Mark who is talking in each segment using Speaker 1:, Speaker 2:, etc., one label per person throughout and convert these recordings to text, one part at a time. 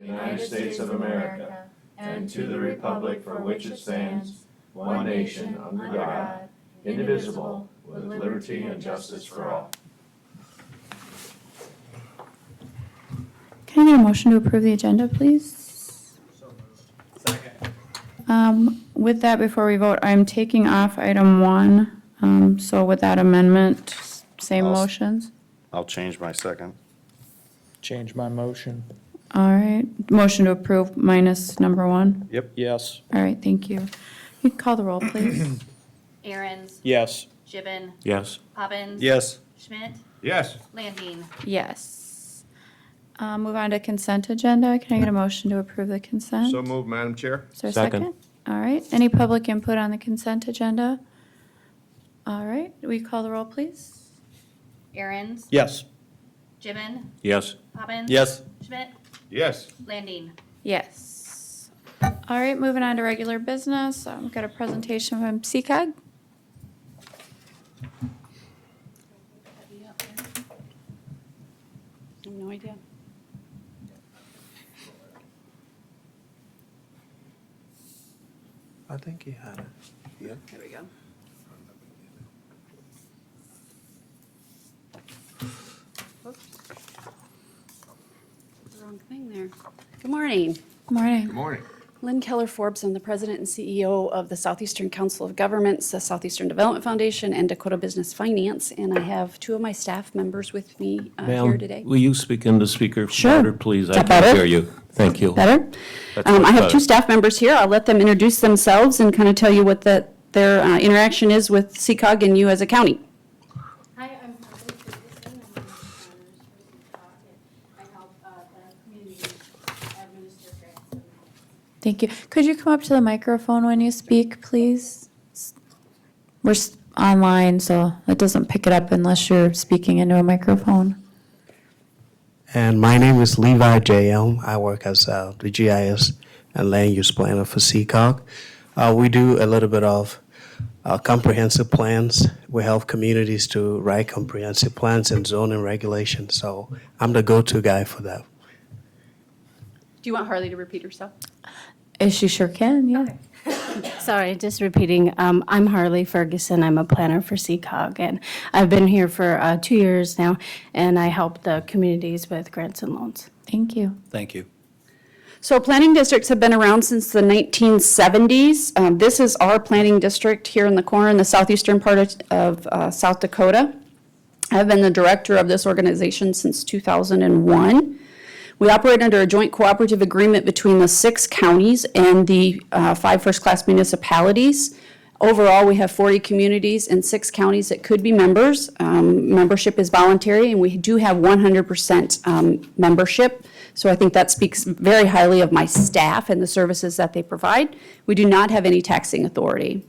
Speaker 1: United States of America, and to the republic for which it stands, one nation, under God, indivisible, with liberty and justice for all.
Speaker 2: Can I get a motion to approve the agenda, please?
Speaker 3: Second.
Speaker 2: With that, before we vote, I'm taking off item 1. So with that amendment, same
Speaker 4: I'll-
Speaker 2: motions?
Speaker 4: I'll change my second.
Speaker 3: Change my motion.
Speaker 2: All right, motion to approve minus number 1.
Speaker 4: Yep.
Speaker 3: Yes.
Speaker 2: All right, thank you. You can call the roll, please.
Speaker 5: Aaron's,
Speaker 3: Yes.
Speaker 5: Gibbon,
Speaker 4: Yes.
Speaker 5: Poppins.
Speaker 4: Yes.
Speaker 5: Schmidt,
Speaker 4: Yes.
Speaker 5: Landine.
Speaker 2: Yes. Move on to consent agenda. Can I get a motion to approve the consent?
Speaker 4: So moved, Madam Chair.
Speaker 2: Is there a
Speaker 4: Second.
Speaker 2: second? All right, any public input on the consent agenda? All right, will you call the roll, please?
Speaker 5: Aaron's,
Speaker 3: Yes.
Speaker 5: Gibbon,
Speaker 4: Yes.
Speaker 5: Poppins.
Speaker 4: Yes.
Speaker 5: Schmidt,
Speaker 4: Yes.
Speaker 5: Landine.
Speaker 2: Yes. All right, moving on to regular business. We've got a presentation from CCOG.
Speaker 6: I have no idea.
Speaker 7: I think he had it. Yeah.
Speaker 6: There we go. Oops. The wrong thing there. Good morning.
Speaker 2: Morning.
Speaker 4: Morning.
Speaker 6: Lynn Keller Forbes. I'm the president and CEO of the Southeastern Council of Governments, the Southeastern Development Foundation, and Dakota Business Finance. And I have two of my staff members with me here today.
Speaker 8: Will you speak into the speaker
Speaker 6: Sure.
Speaker 8: louder, please?
Speaker 6: Is
Speaker 8: I
Speaker 6: that
Speaker 8: can't
Speaker 6: better?
Speaker 8: hear you. Thank you.
Speaker 6: Better?
Speaker 8: That's
Speaker 6: I
Speaker 8: much
Speaker 6: have
Speaker 8: better.
Speaker 6: two staff members here. I'll let them introduce themselves and kind of tell you what their interaction is with CCOG and you as a county.
Speaker 9: Hi, I'm Heather Ferguson. I'm one of the founders for CCOG, and I help the community administer grants and loans.
Speaker 2: Thank you. Could you come up to the microphone when you speak, please? We're online, so it doesn't pick it up unless you're speaking into a microphone.
Speaker 7: And my name is Levi J. Elm. I work as the GIS and land use planner for CCOG. We do a little bit of comprehensive plans. We help communities to write comprehensive plans and zoning regulations. So I'm the go-to guy for that.
Speaker 6: Do you want Harley to repeat herself?
Speaker 2: She sure can, yeah.
Speaker 9: Sorry, just repeating. I'm Harley Ferguson. I'm a planner for CCOG, and I've been here for 2 years now, and I help the communities with grants and loans.
Speaker 2: Thank you.
Speaker 8: Thank you.
Speaker 6: So planning districts have been around since the 1970s. This is our planning district here in the corner in the southeastern part of South Dakota. I've been the director of this organization since 2001. We operate under a joint cooperative agreement between the 6 counties and the 5 first-class municipalities. Overall, we have 40 communities and 6 counties that could be members. Membership is voluntary, and we do have 100% membership. So I think that speaks very highly of my staff and the services that they provide. We do not have any taxing authority.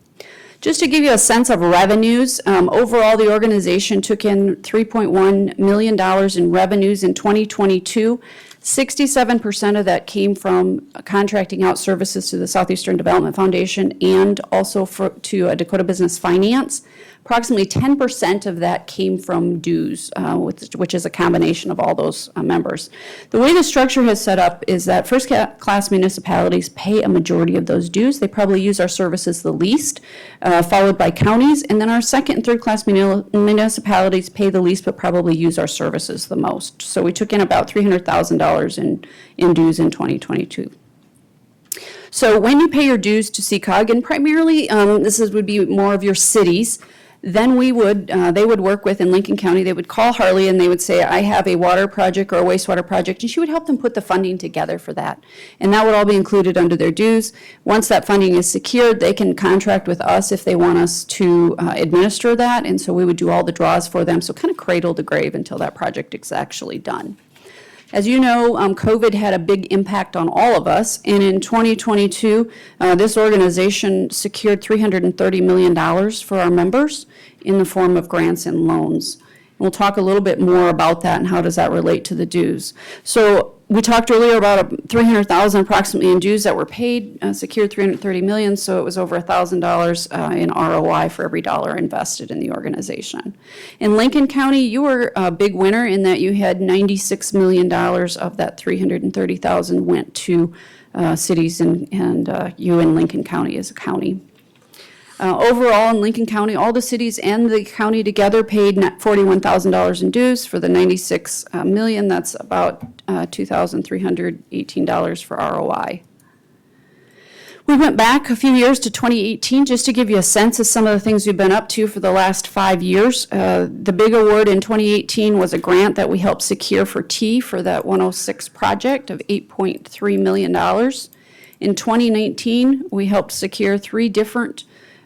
Speaker 6: Just to give you a sense of revenues, overall, the organization took in $3.1 million in revenues in 2022. 67% of that came from contracting out services to the Southeastern Development Foundation and also to Dakota Business Finance. Approximately 10% of that came from dues, which is a combination of all those members. The way the structure has set up is that first-class municipalities pay a majority of those dues. They probably use our services the least, followed by counties, and then our second and third-class municipalities pay the least but probably use our services the most. So we took in about $300,000 in dues in 2022. So when you pay your dues to CCOG, and primarily would be more of your cities, then they would work with, in Lincoln County, they would call Harley and they would say, I have a water project or a wastewater project, and she would help them put the funding together for that. And that would all be included under their dues. Once that funding is secured, they can contract with us if they want us to administer that, and so we would do all the draws for them, so kind of cradle to grave until that project is actually done. As you know, COVID had a big impact on all of us, and in 2022, this organization secured $330 million for our members in the form of grants and loans. And we'll talk a little bit more about that and how does that relate to the dues. So We talked earlier about $300,000 approximately in dues that were paid, secured $330 million, so it was over $1,000 in ROI for every dollar invested in the organization. In Lincoln County, you were a big winner in that you had $96 million of that $330,000 went to cities and you in Lincoln County as a county. Overall, in Lincoln County, all the cities and the county together paid $41,000 in dues for the $96 million. That's about $2,318 for ROI. We went back a few years to 2018 just to give you a sense of some of the things we've been up to for the last 5 years. The big award in 2018 was a grant that we helped secure for T for that 106 project of $8.3 million. In 2019, we helped secure 3 different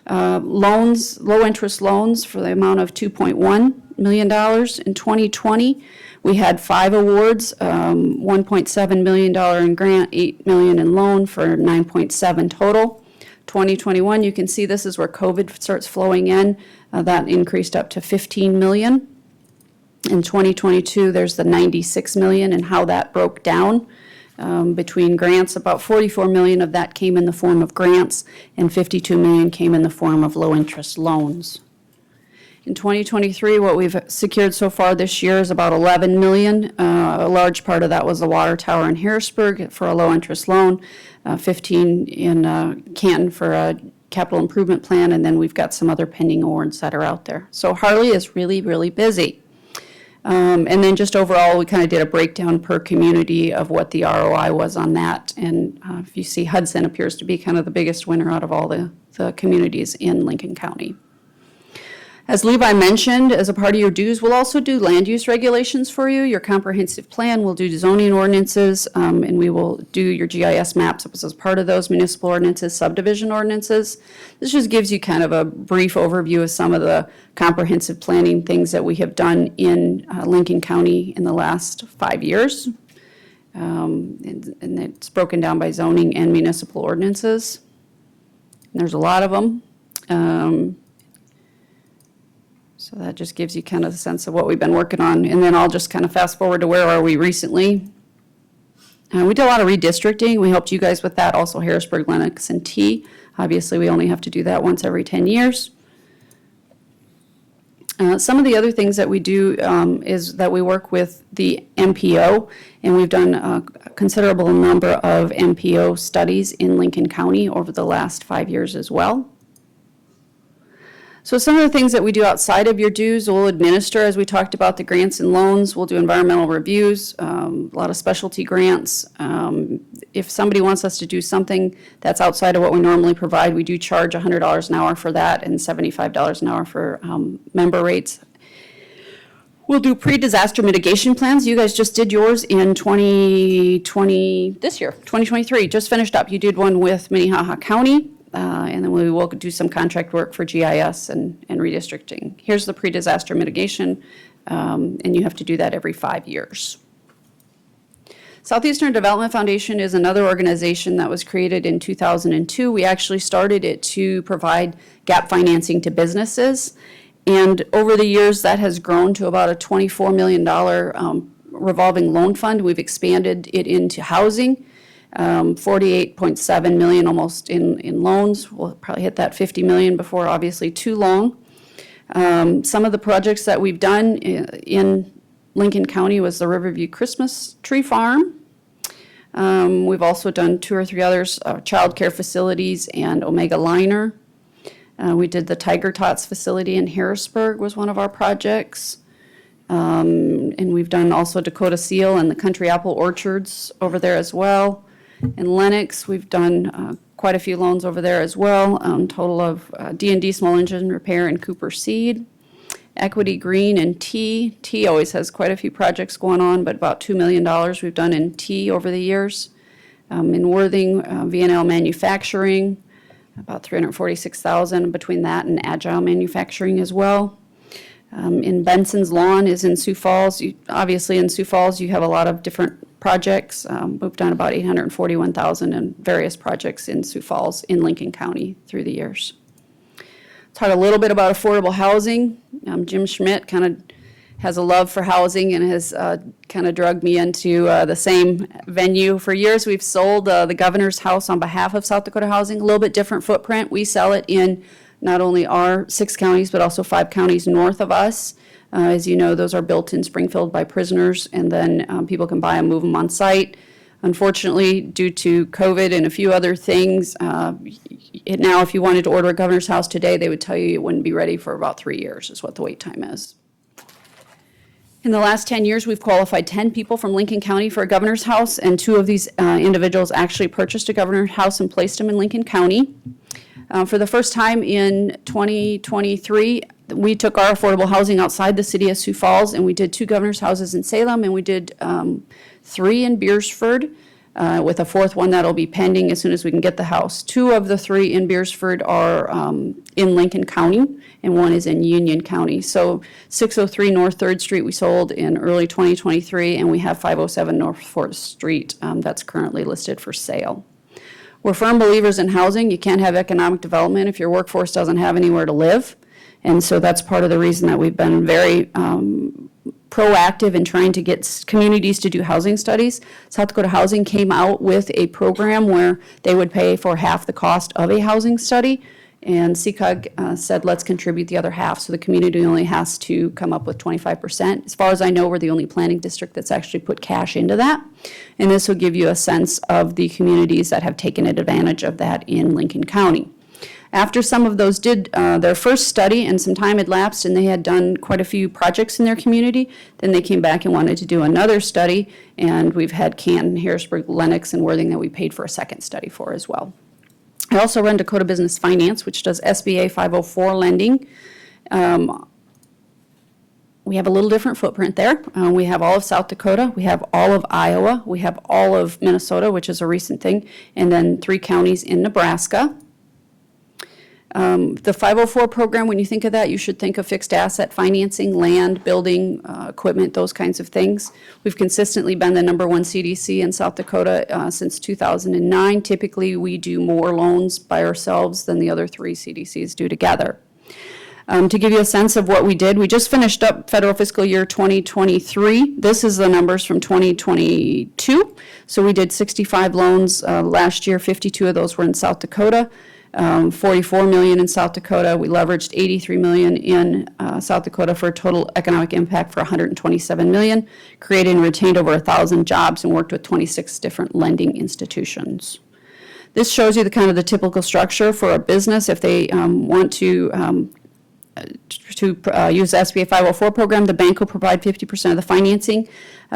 Speaker 6: loans, low-interest loans for the amount of $2.1 million. In 2020, we had 5 awards, $1.7 million in grant, $8 million in loan for $9.7 total. 2021, you can see this is where COVID starts flowing in. That increased up to $15 million. In 2022, there's the $96 million and how that broke down. Between grants, about $44 million of that came in the form of grants, and $52 million came in the form of low-interest loans. In 2023, what we've secured so far this year is about $11 million. A large part of that was the water tower in Harrisburg for a low-interest loan, 15 in Canton for a capital improvement plan, and then we've got some other pending awards that are out there. So Harley is really, really busy. And then just overall, we kind of did a breakdown per community of what the ROI was on that. And if you see, Hudson appears to be kind of the biggest winner out of all the communities in Lincoln County. As Levi mentioned, as a part of your dues, we'll also do land use regulations for you, your comprehensive plan, we'll do zoning ordinances, and we will do your GIS maps as part of those municipal ordinances, subdivision ordinances. This just gives you kind of a brief overview of some of the comprehensive planning things that we have done in Lincoln County in the last 5 years. And it's broken down by zoning and municipal ordinances. And there's a lot of them. So that just gives you kind of the sense of what we've been working on. And then I'll just kind of fast forward to where are we recently. We did a lot of redistricting. We helped you guys with that, also Harrisburg, Lenox, and T. Obviously, we only have to do that once every 10 years. Some of the other things that we do is that we work with the MPO, and we've done a considerable number of MPO studies in Lincoln County over the last 5 years as well. So some of the things that we do outside of your dues, we'll administer, as we talked about, the grants and loans. We'll do environmental reviews, a lot of specialty grants. If somebody wants us to do something that's outside of what we normally provide, we do charge $100 an hour for that and $75 an hour for member rates. We'll do pre-disaster mitigation plans. You guys just did yours in 2020, this year, 2023, just finished up. You did one with Minnehaha County. And then we will do some contract work for GIS and redistricting. Here's the pre-disaster mitigation, and you have to do that every 5 years. Southeastern Development Foundation is another organization that was created in 2002. We actually started it to provide gap financing to businesses. And over the years, that has grown to about a $24 million revolving loan fund. We've expanded it into housing. 48.7 million almost in loans. We'll probably hit that 50 million before obviously too long. Some of the projects that we've done in Lincoln County was the Riverview Christmas Tree Farm. We've also done 2 or 3 others, child care facilities and Omega Liner. We did the Tiger Tots facility in Harrisburg was one of our projects. And we've done also Dakota Seal and the Country Apple Orchards over there as well. In Lenox, we've done quite a few loans over there as well, total of D&D Small Engine Repair and Cooper Seed. Equity Green and T. T always has quite a few projects going on, but about $2 million we've done in T over the years. In Worthing, VNL Manufacturing, about $346,000 between that and Agile Manufacturing as well. In Benson's Lawn is in Sioux Falls. Obviously in Sioux Falls you have a lot of different projects. We've done about $841,000 in various projects in Sioux Falls in Lincoln County through the years. Talk a little bit about affordable housing. Jim Schmidt kind of has a love for housing and has kind of drugged me into the same venue. For years, we've sold the governor's house on behalf of South Dakota Housing, a little bit different footprint. We sell it in not only our 6 counties, but also 5 counties north of us. As you know, those are built in Springfield by prisoners, and then people can buy them, move them on site. Unfortunately, due to COVID and a few other things, now if you wanted to order a governor's house today, they would tell you it wouldn't be ready for about 3 years is what the wait time is. In the last 10 years, we've qualified 10 people from Lincoln County for a governor's house, and 2 of these individuals actually purchased a governor's house and placed them in Lincoln County. For the first time in 2023, we took our affordable housing outside the city of Sioux Falls, and we did 2 governor's houses in Salem, and we did 3 in Beersford, with a 4th one that'll be pending as soon as we can get the house. 2 of the 3 in Beersford are in Lincoln County, and 1 is in Union County. So 603 North 3rd Street we sold in early 2023, and we have 507 North 4th Street that's currently listed for sale. We're firm believers in housing. You can't have economic development if your workforce doesn't have anywhere to live. And so that's part of the reason that we've been very proactive in trying to get communities to do housing studies. South Dakota Housing came out with a program where they would pay for half the cost of a housing study. And CCOG said, let's contribute the other half. So the community only has to come up with 25%. As far as I know, we're the only planning district that's actually put cash into that. And this will give you a sense of the communities that have taken advantage of that in Lincoln County. After some of those did their first study and some time had lapsed and they had done quite a few projects in their community, then they came back and wanted to do another study. And we've had Canton, Harrisburg, Lennox, and Worthing that we paid for a second study for as well. I also run Dakota Business Finance, which does SBA 504 lending. We have a little different footprint there. We have all of South Dakota, we have all of Iowa, we have all of Minnesota, which is a recent thing, and then 3 counties in Nebraska. The 504 program, when you think of that, you should think of fixed asset financing, land, building, equipment, those kinds of things. We've consistently been the #1 CDC in South Dakota since 2009. Typically, we do more loans by ourselves than the other 3 CDCs do together. To give you a sense of what we did, we just finished up federal fiscal year 2023. This is the numbers from 2022. So we did 65 loans last year. 52 of those were in South Dakota. 44 million in South Dakota. We leveraged 83 million in South Dakota for a total economic impact for 127 million, created and retained over 1,000 jobs and worked with 26 different lending institutions. This shows you the kind of the typical structure for a business if they want to use the SBA 504 program. The bank will provide 50% of the financing.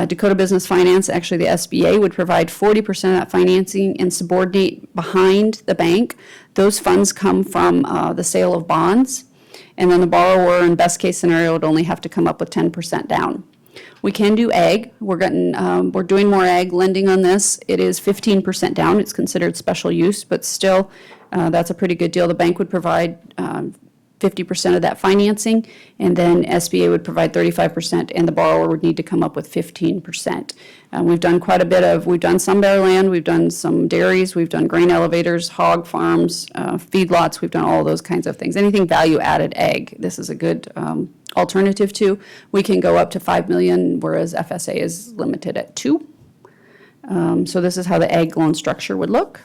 Speaker 6: Dakota Business Finance, actually the SBA, would provide 40% of that financing and subordinate behind the bank. Those funds come from the sale of bonds. And then the borrower, in best case scenario, would only have to come up with 10% down. We can do ag. We're doing more ag lending on this. It is 15% down. It's considered special use, but still, that's a pretty good deal. The bank would provide 50% of that financing, and then SBA would provide 35%, and the borrower would need to come up with 15%. We've done quite a bit of, we've done some bare land, we've done some dairies, we've done grain elevators, hog farms, feedlots, we've done all those kinds of things. Anything value-added ag, this is a good alternative to. We can go up to 5 million, whereas FSA is limited at 2. So this is how the ag loan structure would look.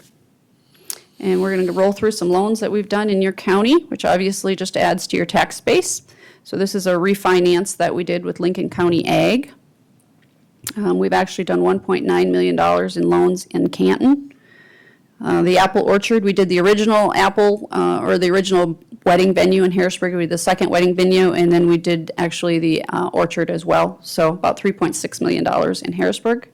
Speaker 6: And we're going to roll through some loans that we've done in your county, which obviously just adds to your tax base. So this is a refinance that we did with Lincoln County Ag. We've actually done $1.9 million in loans in Canton. The Apple Orchard, we did the original Apple, or the original wedding venue in Harrisburg. We did the second wedding venue, and then we did actually the orchard as well. So about $3.6 million in Harrisburg.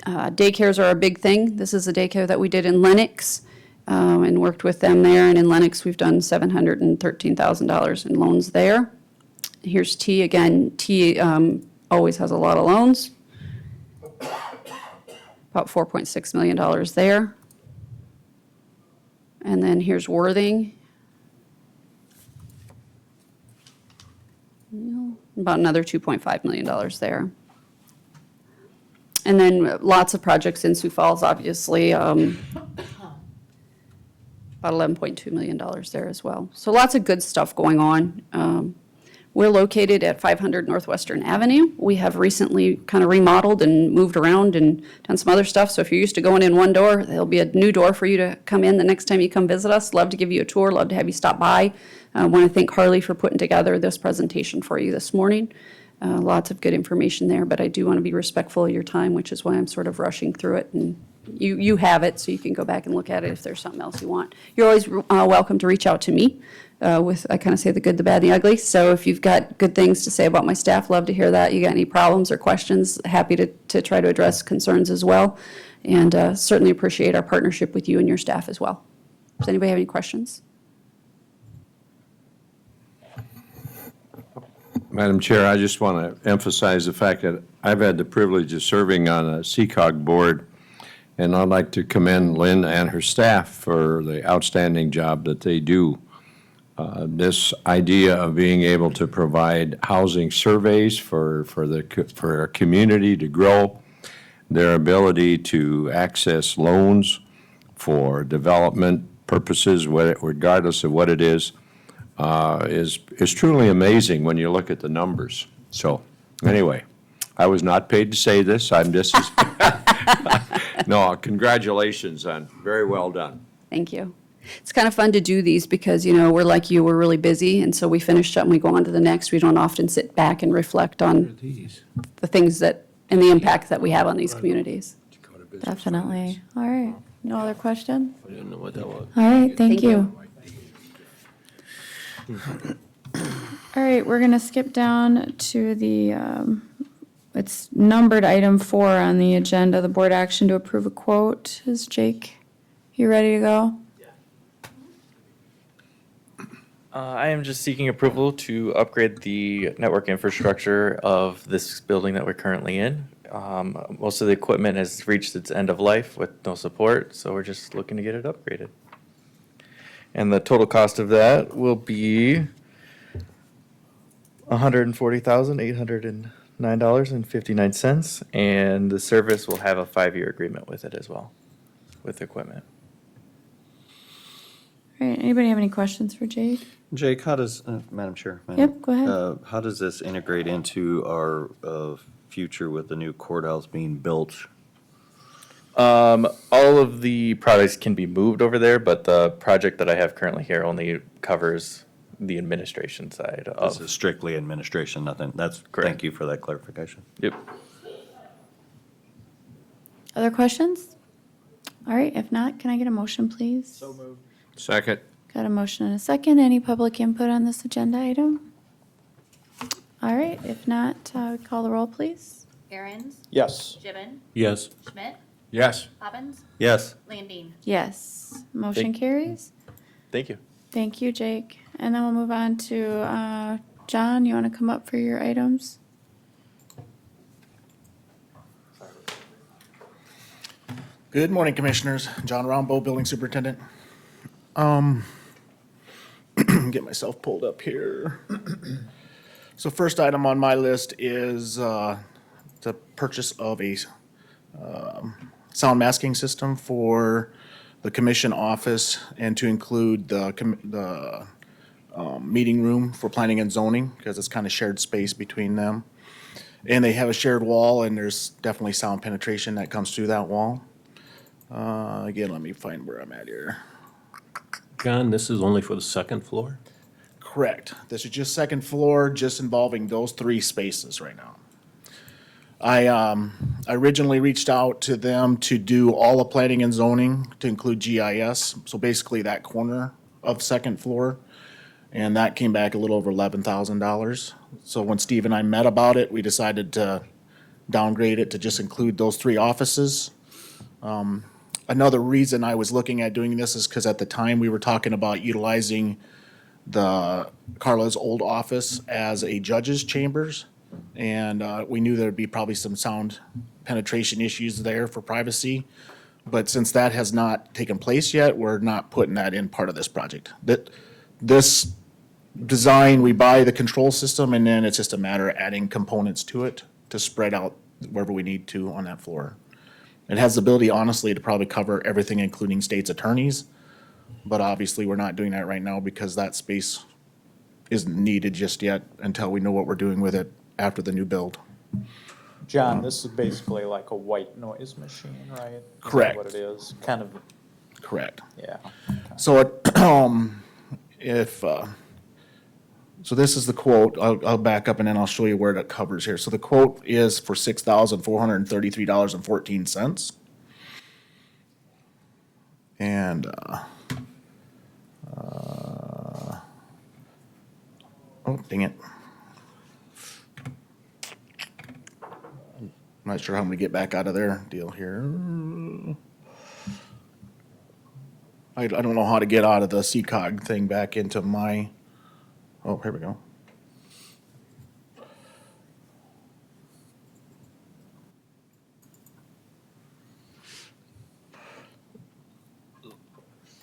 Speaker 6: Daycares are a big thing. This is a daycare that we did in Lennox and worked with them there. And in Lennox, we've done $713,000 in loans there. Here's T again. T always has a lot of loans. About $4.6 million there. And then here's Worthing. About another $2.5 million there. And then lots of projects in Sioux Falls, obviously, about $11.2 million there as well. So lots of good stuff going on. We're located at 500 Northwestern Avenue. We have recently kind of remodeled and moved around and done some other stuff. So if you're used to going in one door, there'll be a new door for you to come in the next time you come visit us. Love to give you a tour, love to have you stop by. I want to thank Harley for putting together this presentation for you this morning. Lots of good information there, but I do want to be respectful of your time, which is why I'm sort of rushing through it. And you have it, so you can go back and look at it if there's something else you want. You're always welcome to reach out to me with, I kind of say the good, the bad, and the ugly. So if you've got good things to say about my staff, love to hear that. You got any problems or questions, happy to try to address concerns as well. And certainly appreciate our partnership with you and your staff as well. Does anybody have any questions?
Speaker 1: Madam Chair, I just want to emphasize the fact that I've had the privilege of serving on a CCOG board, and I'd like to commend Lynn and her staff for the outstanding job that they do. This idea of being able to provide housing surveys for our community to grow, their ability to access loans for development purposes, regardless of what it is truly amazing when you look at the numbers. So, anyway, I was not paid to say this. I'm just, no, congratulations on very well done.
Speaker 6: Thank you. It's kind of fun to do these because, you know, we're like you, we're really busy, and so we finish up and we go on to the next. We don't often sit back and reflect on the things that, and the impact that we have on these communities.
Speaker 2: Definitely. All right. No other question?
Speaker 8: I didn't know what that was.
Speaker 2: All right, thank
Speaker 6: Thank you.
Speaker 2: you. All right, we're going to skip down to the, it's numbered item 4 on the agenda, the board action to approve a quote. Is Jake, you ready to go?
Speaker 3: I am just seeking approval to upgrade the network infrastructure of this building that we're currently in. Most of the equipment has reached its end of life with no support, so we're just looking to get it upgraded. And the total cost of that will be $140,809.59, and the service will have a 5-year agreement with it as well, with equipment.
Speaker 2: All right, anybody have any questions for Jake?
Speaker 10: Jake, how does, Madam Chair?
Speaker 2: Yep, go ahead.
Speaker 10: How does this integrate into our future with the new courthouse being built?
Speaker 3: All of the products can be moved over there, but the project that I have currently here only covers the administration side
Speaker 10: This
Speaker 3: of.
Speaker 10: is strictly administration, nothing, that's,
Speaker 3: Correct.
Speaker 10: thank you for that clarification.
Speaker 3: Yep.
Speaker 2: Other questions? All right, if not, can I get a motion, please? So moved.
Speaker 1: Second.
Speaker 2: Got a motion and a second. Any public input on this agenda item? All right, if not, call the roll, please.
Speaker 5: Aaron's,
Speaker 3: Yes.
Speaker 5: Gibbon,
Speaker 8: Yes.
Speaker 5: Schmidt,
Speaker 1: Yes.
Speaker 5: Poppins,
Speaker 10: Yes,
Speaker 5: Landine.
Speaker 2: Yes, motion carries.
Speaker 3: Thank you.
Speaker 2: Thank you, Jake. And then we'll move on to, John, you want to come up for your items?
Speaker 11: Good morning, Commissioners. John Rombo, Building Superintendent. Get myself pulled up here. So first item on my list is the purchase of a sound masking system for the commission office and to include the meeting room for planning and zoning, because it's kind of shared space between them. And they have a shared wall, and there's definitely sound penetration that comes through that wall. Again, let me find where I'm at here.
Speaker 8: John, this is only for the second floor?
Speaker 11: Correct. This is just second floor, just involving those 3 spaces right now. I originally reached out to them to do all the planning and zoning to include GIS, so basically that corner of second floor. And that came back a little over $11,000. So when Steve and I met about it, we decided to downgrade it to just include those 3 offices. Another reason I was looking at doing this is because at the time we were talking about utilizing the Carla's old office as a judge's chambers. And we knew there'd be probably some sound penetration issues there for privacy. But since that has not taken place yet, we're not putting that in part of this project. This design, we buy the control system and then it's just a matter of adding components to it to spread out wherever we need to on that floor. It has the ability, honestly, to probably cover everything, including state's attorneys. But obviously, we're not doing that right now because that space isn't needed just yet until we know what we're doing with it after the new build.
Speaker 12: John, this is basically like a white noise machine, right? Is that
Speaker 11: Correct.
Speaker 12: what it is? Kind of,
Speaker 11: Correct.
Speaker 12: yeah.
Speaker 11: So it, so this is the quote, I'll back up and then I'll show you where that covers here. So the quote is for $6,433.14. And, oh, dang it. I'm not sure how I'm gonna get back out of their deal here. I don't know how to get out of the CCOG thing back into my, oh, here we go.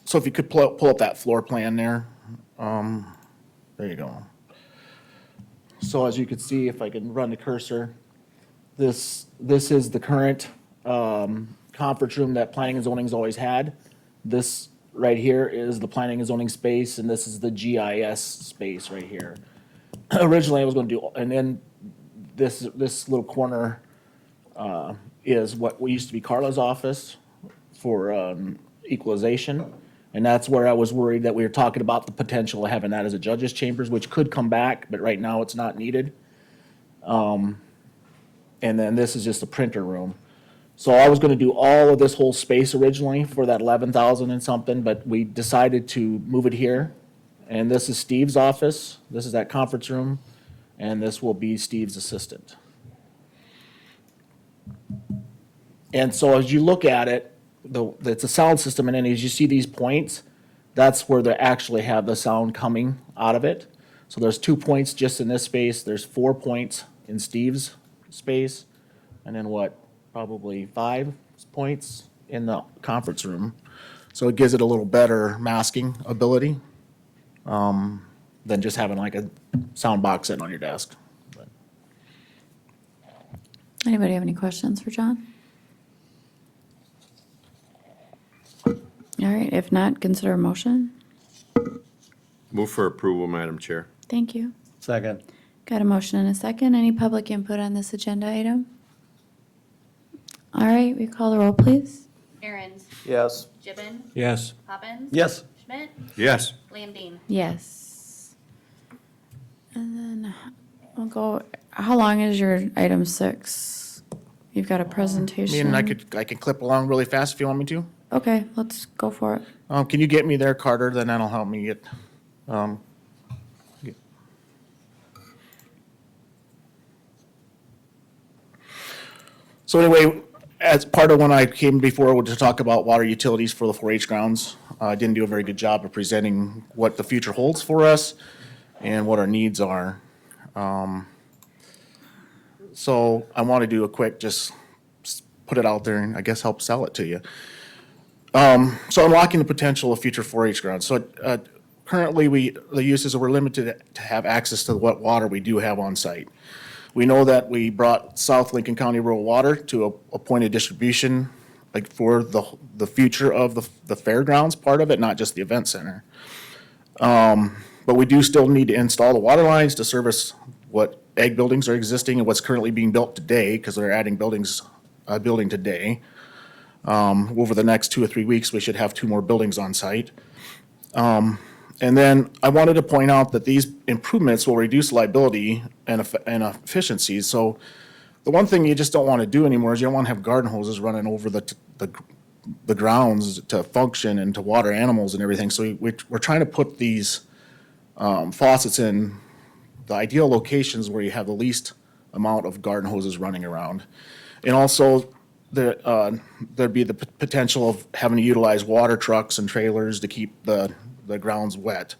Speaker 11: So if you could pull up that floor plan there, there you go. So as you can see, if I can run the cursor, this is the current conference room that planning and zoning's always had. This right here is the planning and zoning space, and this is the GIS space right here. Originally, I was gonna do, and then this little corner is what used to be Carla's office for equalization. And that's where I was worried that we were talking about the potential of having that as a judge's chambers, which could come back, but right now it's not needed. And then this is just a printer room. So I was gonna do all of this whole space originally for that 11,000 and something, but we decided to move it here. And this is Steve's office, this is that conference room, and this will be Steve's assistant. And so as you look at it, it's a sound system, and then as you see these points, that's where they actually have the sound coming out of it. So there's 2 points just in this space, there's 4 points in Steve's space, and then probably 5 points in the conference room. So it gives it a little better masking ability than just having like a sound box sitting on your desk.
Speaker 2: Anybody have any questions for John? All right, if not, consider a motion.
Speaker 1: Move for approval, Madam Chair.
Speaker 2: Thank you.
Speaker 10: Second.
Speaker 2: Got a motion and a second. Any public input on this agenda item? All right, we call the roll, please.
Speaker 5: Aaron's,
Speaker 12: Yes.
Speaker 5: Gibbon,
Speaker 8: Yes.
Speaker 5: Poppins.
Speaker 10: Yes.
Speaker 5: Schmidt,
Speaker 1: Yes.
Speaker 5: Landine.
Speaker 2: Yes. And then we'll go, how long is your item 6? You've got a
Speaker 11: I
Speaker 2: presentation.
Speaker 11: mean, I can clip along really fast if you want me to.
Speaker 2: Okay, let's go for it.
Speaker 11: Can you get me there, Carter? Then that'll help me get. So anyway, as part of when I came before to talk about water utilities for the 4-H grounds, I didn't do a very good job of presenting what the future holds for us and what our needs are. So I want to do a quick, just put it out there and I guess help sell it to you. So unlocking the potential of future 4-H grounds. So currently, the uses, we're limited to have access to what water we do have on site. We know that we brought South Lincoln County Rural Water to a point of distribution, like for the future of the fairgrounds part of it, not just the event center. But we do still need to install the water lines to service what ag buildings are existing and what's currently being built today, because they're adding buildings, building today. Over the next 2 or 3 weeks, we should have 2 more buildings on site. And then I wanted to point out that these improvements will reduce liability and efficiencies. So the one thing you just don't want to do anymore is you don't want to have garden hoses running over the grounds to function and to water animals and everything. So we're trying to put these faucets in the ideal locations where you have the least amount of garden hoses running around. And also, there'd be the potential of having to utilize water trucks and trailers to keep the grounds wet.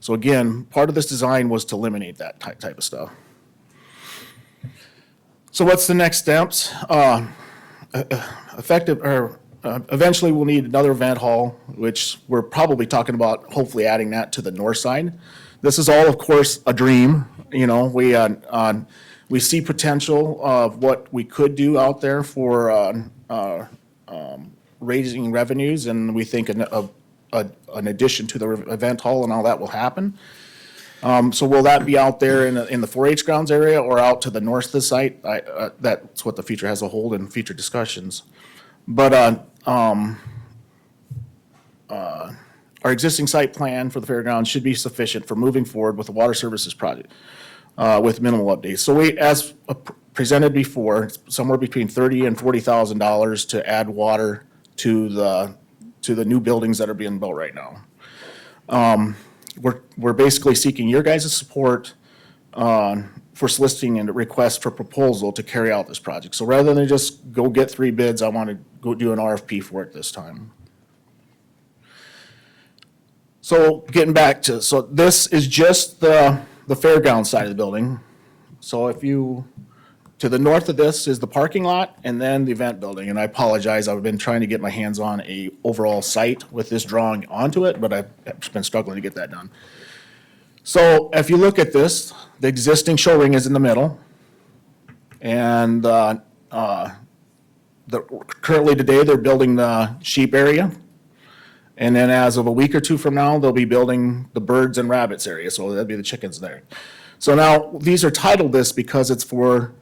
Speaker 11: So again, part of this design was to eliminate that type of stuff. So what's the next steps? Eventually we'll need another event hall, which we're probably talking about hopefully adding that to the north side. This is all, of course, a dream. You know, we see potential of what we could do out there for raising revenues, and we think an addition to the event hall and all that will happen. So will that be out there in the 4-H grounds area or out to the north of the site? That's what the future has a hold in future discussions. But, our existing site plan for the fairgrounds should be sufficient for moving forward with the water services project, with minimal updates. So we, as presented before, it's somewhere between $30,000 and $40,000 to add water to the new buildings that are being built right now. We're basically seeking your guys' support for soliciting and request for proposal to carry out this project. So rather than just go get 3 bids, I want to go do an RFP for it this time. So getting back to, so this is just the fairground side of the building. So if you, to the north of this is the parking lot and then the event building. And I apologize, I've been trying to get my hands on a overall site with this drawing onto it, but I've been struggling to get that done. So if you look at this, the existing show ring is in the middle. And currently today, they're building the sheep area. And then as of a week or 2 from now, they'll be building the birds and rabbits area, so that'd be the chickens there. So now, these are titled this because it's for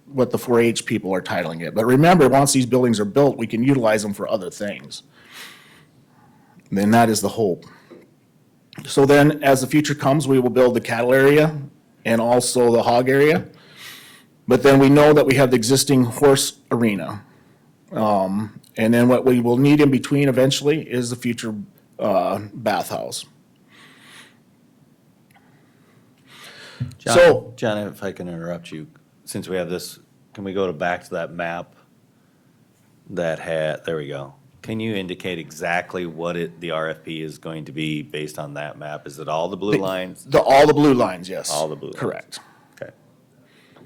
Speaker 11: what the 4-H people are titling it. But remember, once these buildings are built, we can utilize them for other things. And that is the hope. So then, as the future comes, we will build the cattle area and also the hog area. But then we know that we have the existing horse arena. And then what we will need in between eventually is the future bathhouse. So-
Speaker 10: John, if I can interrupt you, since we have this, can we go back to that map that had, there we go. Can you indicate exactly what the RFP is going to be based on that map? Is it all the blue lines?
Speaker 11: All the blue lines, yes.
Speaker 10: All the blue lines.
Speaker 11: Correct.
Speaker 10: Okay.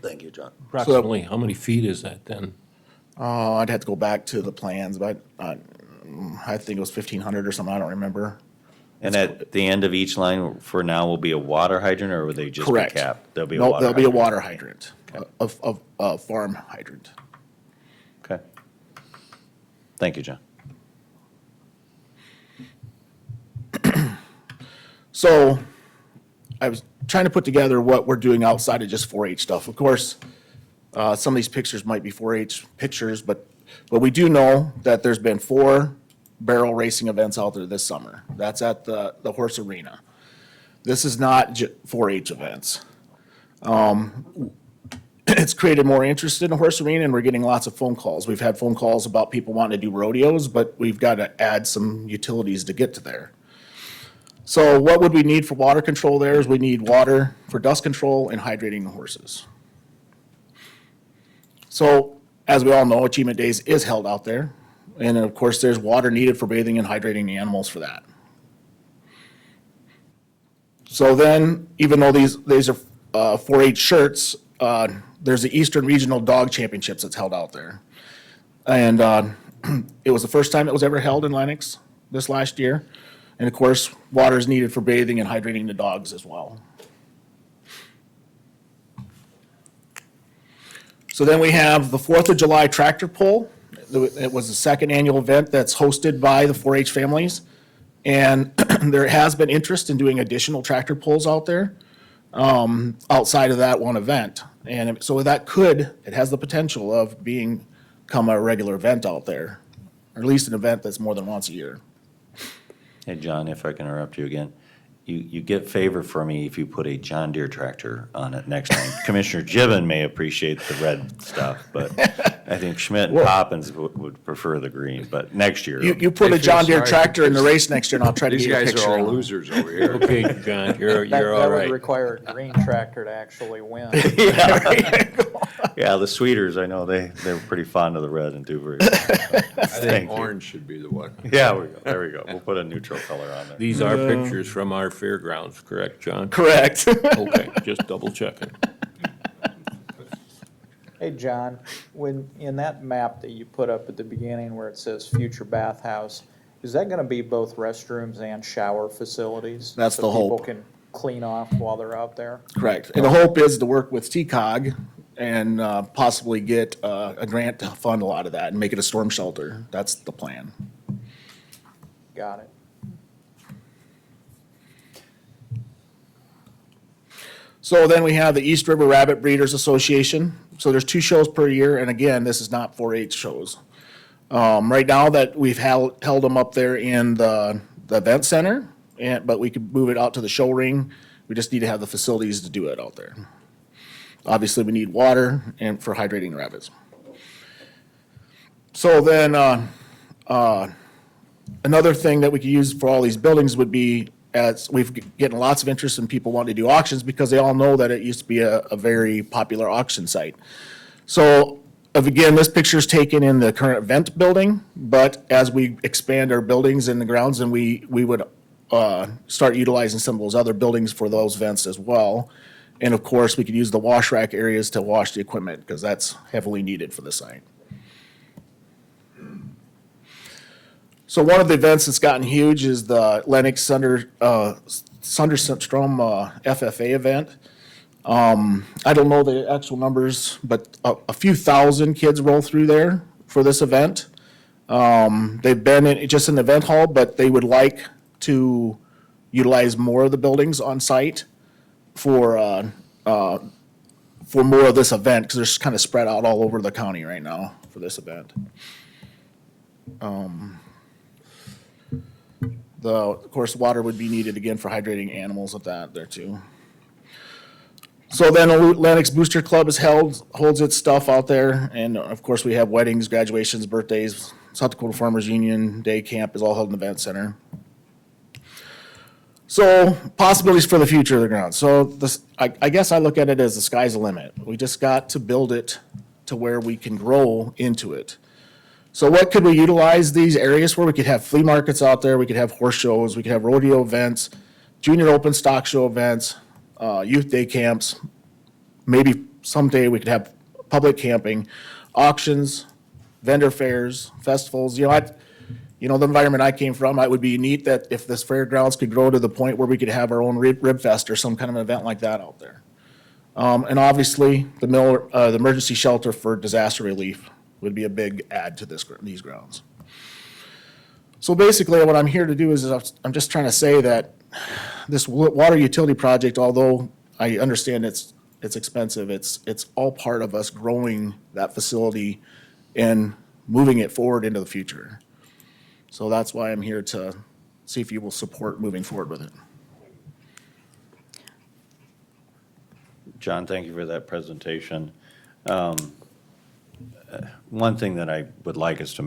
Speaker 10: Thank you, John.
Speaker 8: Approximately, how many feet is that then?
Speaker 11: I'd have to go back to the plans, but I think it was 1,500 or something, I don't remember.
Speaker 10: And at the end of each line for now will be a water hydrant, or will they just be
Speaker 11: Correct.
Speaker 10: capped? There'll be a
Speaker 11: No,
Speaker 10: water
Speaker 11: there'll be a
Speaker 10: hydrant.
Speaker 11: water hydrant, a farm hydrant.
Speaker 10: Okay. Thank you, John.
Speaker 11: So I was trying to put together what we're doing outside of just 4-H stuff. Of course, some of these pictures might be 4-H pictures, but we do know that there's been 4 barrel racing events out there this summer. That's at the horse arena. This is not 4-H events. It's created more interest in the horse arena, and we're getting lots of phone calls. We've had phone calls about people wanting to do rodeos, but we've got to add some utilities to get to there. So what would we need for water control there is we need water for dust control and hydrating the horses. So, as we all know, Achievement Days is held out there. And of course, there's water needed for bathing and hydrating the animals for that. So then, even though these are 4-H shirts, there's the Eastern Regional Dog Championships that's held out there. And it was the first time it was ever held in Lenox this last year. And of course, water is needed for bathing and hydrating the dogs as well. So then we have the 4th of July tractor pull. It was the second annual event that's hosted by the 4-H families. And there has been interest in doing additional tractor pulls out there outside of that one event. And so that it has the potential of become a regular event out there, or at least an event that's more than once a year.
Speaker 10: Hey, John, if I can interrupt you again. You get favor for me if you put a John Deere tractor on it next time. Commissioner Gibbon may appreciate the red stuff, but I think Schmidt and Poppins would prefer the green, but next year.
Speaker 11: You put
Speaker 1: I
Speaker 11: a
Speaker 1: feel
Speaker 11: John Deere
Speaker 1: sorry
Speaker 11: tractor in the race next year, and I'll try to
Speaker 1: These
Speaker 11: get you a
Speaker 1: guys
Speaker 11: picture.
Speaker 1: are all
Speaker 11: of them.
Speaker 1: losers over here.
Speaker 8: Okay, John, you're
Speaker 12: That
Speaker 8: all
Speaker 12: would
Speaker 8: right.
Speaker 12: require a green tractor to actually win.
Speaker 11: Yeah, right.
Speaker 10: Yeah, the Sweeters, I know, they're pretty fond of the red and do very well.
Speaker 1: I
Speaker 10: Thank
Speaker 1: think
Speaker 10: you.
Speaker 1: orange should be the one.
Speaker 10: Yeah, there we go. We'll put a neutral color on there.
Speaker 8: These are pictures from our fairgrounds, correct, John?
Speaker 11: Correct.
Speaker 8: Okay, just double checking.
Speaker 12: Hey, John, in that map that you put up at the beginning where it says future bathhouse, is that gonna be both restrooms and shower facilities?
Speaker 11: That's the
Speaker 12: So
Speaker 11: hope.
Speaker 12: people can clean off while they're out there?
Speaker 11: Correct. And the hope is to work with TCOG and possibly get a grant to fund a lot of that and make it a storm shelter. That's the plan.
Speaker 12: Got it.
Speaker 11: So then we have the East River Rabbit Breeders Association. So there's 2 shows per year, and again, this is not 4-H shows. Right now that we've held them up there in the event center, but we could move it out to the show ring. We just need to have the facilities to do it out there. Obviously, we need water and for hydrating the rabbits. So then, another thing that we could use for all these buildings would be, as we've getting lots of interest in people wanting to do auctions because they all know that it used to be a very popular auction site. So again, this picture is taken in the current event building, but as we expand our buildings in the grounds, then we would start utilizing some of those other buildings for those events as well. And of course, we could use the wash rack areas to wash the equipment because that's heavily needed for the site. So one of the events that's gotten huge is the Lennox Sunderstrom FFA event. I don't know the actual numbers, but a few thousand kids roll through there for this event. They've been just in the event hall, but they would like to utilize more of the buildings on site for more of this event because they're kind of spread out all over the county right now for this event. Of course, water would be needed again for hydrating animals with that there too. So then Lennox Booster Club holds its stuff out there, and of course we have weddings, graduations, birthdays. South Dakota Farmers Union Day Camp is all held in the event center. So possibilities for the future of the ground. So I guess I look at it as the sky's the limit. We just got to build it to where we can grow into it. So what could we utilize these areas for? We could have flea markets out there, we could have horse shows, we could have rodeo events, junior open stock show events, youth day camps. Maybe someday we could have public camping, auctions, vendor fairs, festivals. You know, the environment I came from, it would be neat that if this fairgrounds could grow to the point where we could have our own rib fest or some kind of event like that out there. And obviously, the emergency shelter for disaster relief would be a big add to these grounds. So basically, what I'm here to do is I'm just trying to say that this water utility project, although I understand it's expensive, it's all part of us growing that facility and moving it forward into the future. So that's why I'm here to see if you will support moving forward with it.
Speaker 10: John, thank you for that presentation. One thing that I would like us to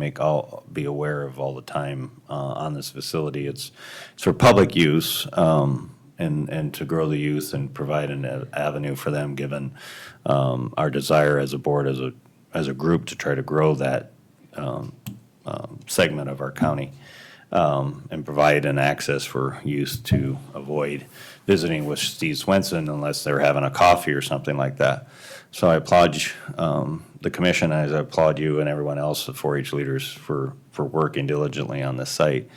Speaker 10: be aware of all the time on this facility, it's for public use and to grow the youth and provide an avenue for them, given our desire as a board, as a group, to try to grow that segment of our county and provide an access for youth to avoid visiting with Steve Swenson unless they're having a coffee or something like that. So I applaud the commission, as I applaud you and everyone else, the 4-H leaders, for working diligently on this site.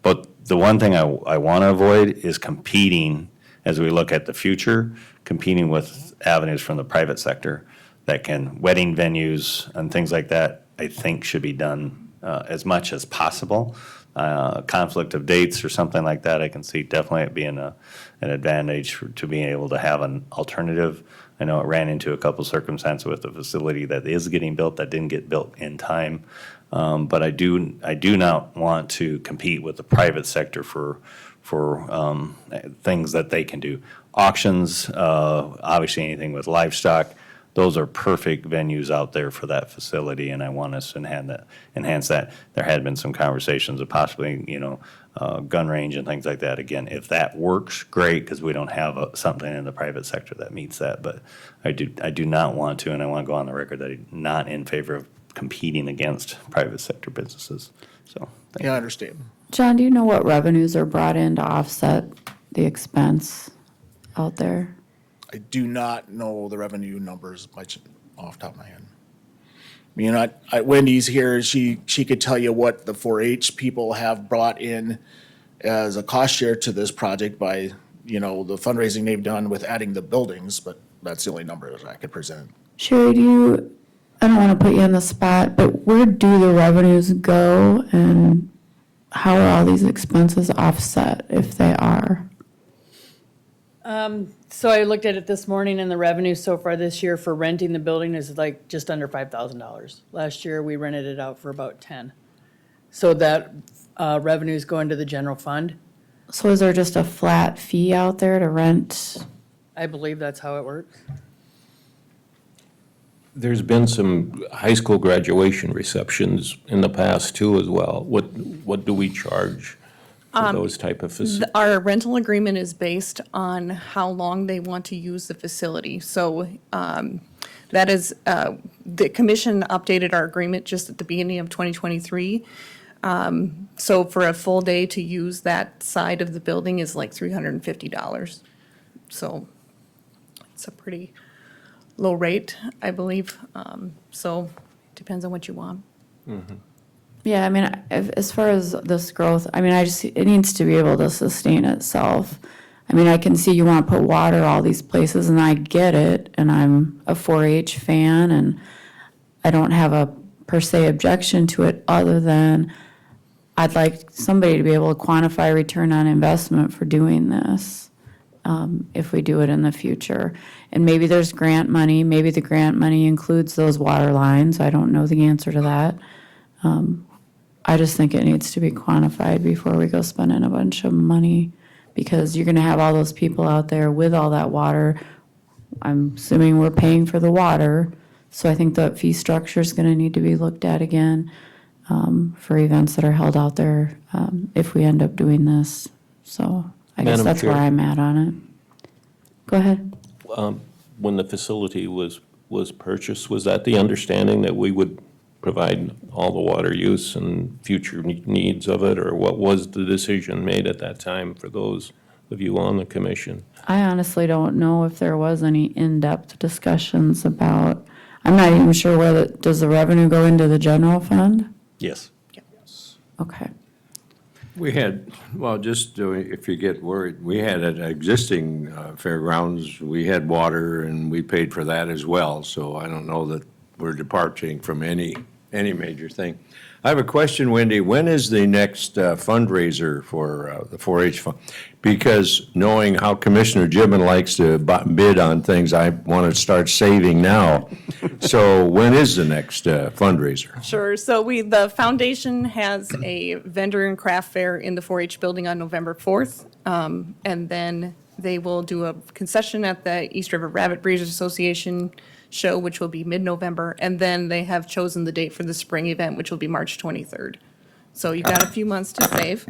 Speaker 10: But the one thing I want to avoid is competing, as we look at the future, competing with avenues from the private sector that wedding venues and things like that, I think should be done as much as possible. Conflict of dates or something like that, I can see definitely it being an advantage to being able to have an alternative. I know it ran into a couple circumstances with the facility that is getting built that didn't get built in time. But I do not want to compete with the private sector for things that they can do. Auctions, obviously anything with livestock, those are perfect venues out there for that facility, and I want us to enhance that. There had been some conversations of possibly, gun range and things like that. Again, if that works, great, because we don't have something in the private sector that meets that. But I do not want to, and I want to go on the record that I'm not in favor of competing against private sector businesses. So, thank you.
Speaker 11: Yeah, I understand.
Speaker 2: John, do you know what revenues are brought in to offset the expense out there?
Speaker 11: I do not know the revenue numbers much off the top of my head. Wendy's here, she could tell you what the 4-H people have brought in as a cost share to this project by, the fundraising they've done with adding the buildings, but that's the only numbers I could present.
Speaker 2: Sherry, I don't want to put you on the spot, but where do the revenues go and how are all these expenses offset if they are?
Speaker 13: So I looked at it this morning, and the revenue so far this year for renting the building is like just under $5,000. Last year, we rented it out for about 10. So that revenue is going to the general fund.
Speaker 2: So is there just a flat fee out there to rent?
Speaker 13: I believe that's how it works.
Speaker 8: There's been some high school graduation receptions in the past too as well. What do we charge for those type of facilities?
Speaker 14: Our rental agreement is based on how long they want to use the facility. So that is, the commission updated our agreement just at the beginning of 2023. So for a full day to use that side of the building is like $350. So it's a pretty low rate, I believe. So it depends on what you want.
Speaker 2: Yeah, I mean, as far as this growth, I mean, it needs to be able to sustain itself. I mean, I can see you want to put water all these places, and I get it, and I'm a 4-H fan, and I don't have a per se objection to it, other than I'd like somebody to be able to quantify return on investment for doing this, if we do it in the future. And maybe there's grant money, maybe the grant money includes those water lines, I don't know the answer to that. I just think it needs to be quantified before we go spending a bunch of money, because you're gonna have all those people out there with all that water. I'm assuming we're paying for the water, so I think the fee structure is gonna need to be looked at again, for events that are held out there, if we end up doing this. So I guess
Speaker 8: Madam
Speaker 2: that's where
Speaker 8: Chair.
Speaker 2: I'm at on it. Go ahead.
Speaker 8: When the facility was purchased, was that the understanding that we would provide all the water use and future needs of it? Or what was the decision made at that time for those of you on the commission?
Speaker 2: I honestly don't know if there was any in-depth discussions about, I'm not even sure whether, does the revenue go into the general fund?
Speaker 10: Yes.
Speaker 2: Okay.
Speaker 1: We had, well, just if you get worried, we had an existing fairgrounds, we had water and we paid for that as well. So I don't know that we're departing from any major thing. I have a question, Wendy. When is the next fundraiser for the 4-H fund? Because knowing how Commissioner Gibbon likes to bid on things, I want to start saving now. So when is the next fundraiser?
Speaker 14: Sure. So the foundation has a vendor and craft fair in the 4-H building on November 4th. And then they will do a concession at the East River Rabbit Breeders Association show, which will be mid-November. And then they have chosen the date for the spring event, which will be March 23rd. So you've got a few months to save.